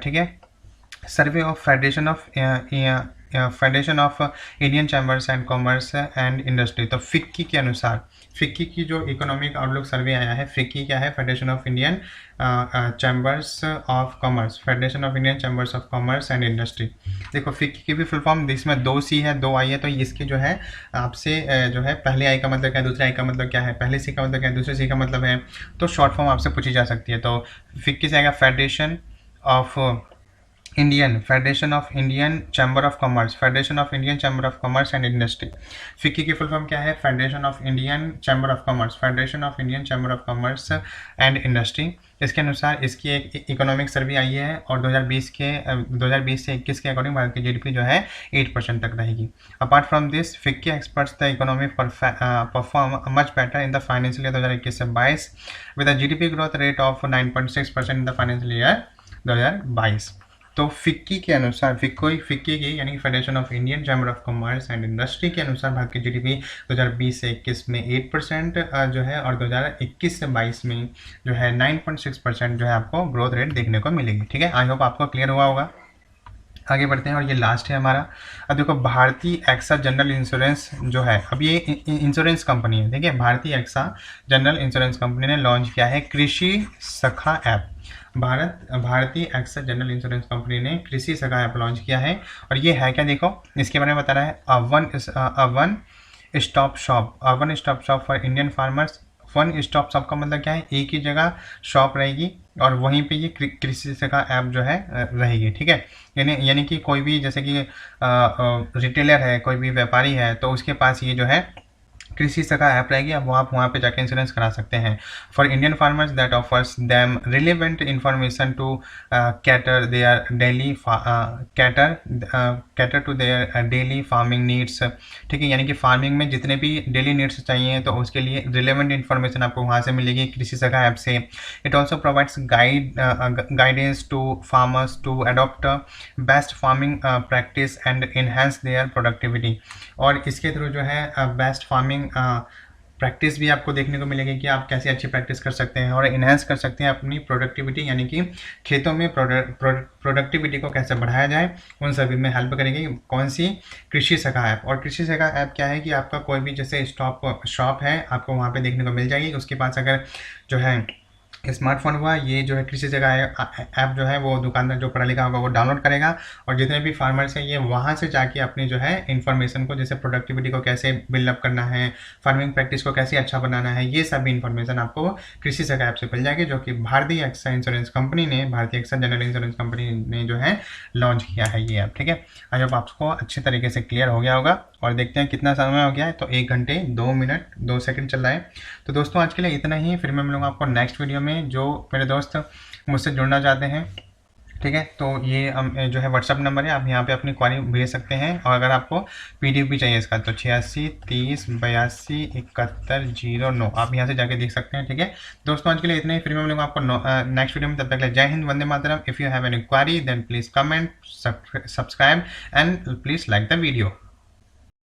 ठीक है, survey of federation of Indian chambers and commerce and industry. तो फिक्की के अनुसार, फिक्की की जो इकोनॉमिक आउटलुक सर्वे आया है, फिक्की क्या है, federation of Indian chambers of commerce, federation of Indian chambers of commerce and industry. देखो फिक्की की भी फुल फॉर्म, इसमें 2 सी है 2 आई है, तो इसकी जो है आपसे जो है पहले आई का मतलब क्या है, दूसरे आई का मतलब क्या है, पहले सी का मतलब क्या है, दूसरे सी का मतलब है, तो शॉर्ट फॉर्म आपसे पूछी जा सकती है। तो फिक्की से आएगा federation of Indian, federation of Indian chamber of commerce, federation of Indian chamber of commerce and industry. FICCI की फुल फॉर्म क्या है, federation of Indian chamber of commerce, federation of Indian chamber of commerce and industry. इसके अनुसार इसकी एक इकोनॉमिक सर्वे आई है और 2020 से 21 के अकॉर्डिंग भारत की जीडीपी जो है 8% तक रहेगी। Apart from this, FICCI experts the economy perform much better in the financial year 2021 से 22 with a GDP growth rate of 9.6% in the financial year 2022। तो फिक्की के अनुसार, फिक्की की यानी federation of Indian chamber of commerce and industry के अनुसार भारत की जीडीपी 2020 से 21 में 8% जो है, और 2021 से 22 में जो है 9.6% जो है आपको ग्रोथ रेट देखने को मिलेगी। ठीक है, आई होप आपको क्लियर हुआ होगा। आगे बढ़ते हैं, और ये लास्ट है हमारा। अब देखो, भारतीय एक्सा जनरल इंश्योरेंस जो है, अब ये इंश्योरेंस कंपनी है, ठीक है, भारतीय एक्सा जनरल इंश्योरेंस कंपनी ने लॉन्च किया है कृषि सखा ऐप। भारतीय एक्सा जनरल इंश्योरेंस कंपनी ने कृषि सखा ऐप लॉन्च किया है। और ये है क्या, देखो इसके बारे में बता रहा है, one stop shop for Indian farmers. One stop shop का मतलब क्या है, एक ही जगह शॉप रहेगी और वहीं पे ये कृषि सखा ऐप जो है रहेगी। ठीक है, यानी कि कोई भी, जैसे कि रिटेलर है, कोई भी व्यापारी है, तो उसके पास ये जो है कृषि सखा ऐप रहेगी। अब आप वहाँ पे जाके इंश्योरेंस करा सकते हैं। For Indian farmers that offers them relevant information to cater their daily cater to their daily farming needs. ठीक है, यानी कि फार्मिंग में जितने भी डेली नीड्स चाहिए, तो उसके लिए रिलेवेंट इन्फॉर्मेशन आपको वहाँ से मिलेगी कृषि सखा ऐप से। It also provides guidance to farmers to adopt best farming practice and enhance their productivity. और इसके थ्रू जो है बेस्ट फार्मिंग प्रैक्टिस भी आपको देखने को मिलेगी कि आप कैसे अच्छी प्रैक्टिस कर सकते हैं और इन्हेंस कर सकते हैं अपनी प्रोडक्टिविटी, यानी कि खेतों में प्रोडक्टिविटी को कैसे बढ़ाया जाए, उन सभी में हेल्प करेगी। कौन सी, कृषि सखा ऐप। और कृषि सखा ऐप क्या है कि आपका कोई भी जैसे शॉप है, आपको वहाँ पे देखने को मिल जाएगी। उसके पास अगर जो है स्मार्टफोन हुआ, ये जो है कृषि सखा ऐप जो है, वो दुकानदार जो पढ़ा लिखा होगा वो डाउनलोड करेगा, और जितने भी फार्मर्स हैं ये वहाँ से जाके अपनी जो है इन्फॉर्मेशन को, जैसे प्रोडक्टिविटी को कैसे बिल्डअप करना है, फार्मिंग प्रैक्टिस को कैसे अच्छा बनाना है, ये सभी इन्फॉर्मेशन आपको कृषि सखा ऐप से मिल जाएगी, जो कि भारतीय एक्सा इंश्योरेंस कंपनी ने, भारतीय एक्सा जनरल इंश्योरेंस कंपनी ने जो है लॉन्च किया है ये ऐप। ठीक है, आई होप आपको अच्छे तरीके से क्लियर हो गया होगा। और देखते हैं कितना समय हो गया है, तो 1 घंटे 2 मिनट 2 सेकंड चल रहा है। तो दोस्तों आज के लिए इतना ही, फिर मैं मिलूंगा आपको नेक्स्ट वीडियो में। जो मेरे दोस्त मुझसे जुड़ना चाहते हैं, ठीक है। तो ये जो है व्हाट्सअप नंबर है, आप यहाँ पे अपनी क्वारी भेज सकते हैं। और अगर आपको पीडीएफ भी चाहिए इसका तो 8630827109 आप यहाँ से जाके देख सकते हैं। ठीक है दोस्तों, आज के लिए इतना ही। फिर मैं मिलूंगा आपको नेक्स्ट वीडियो में। तब तक के लिए Jai Hind, Vande Mataram. If you have any query then please comment, subscribe and please like the video.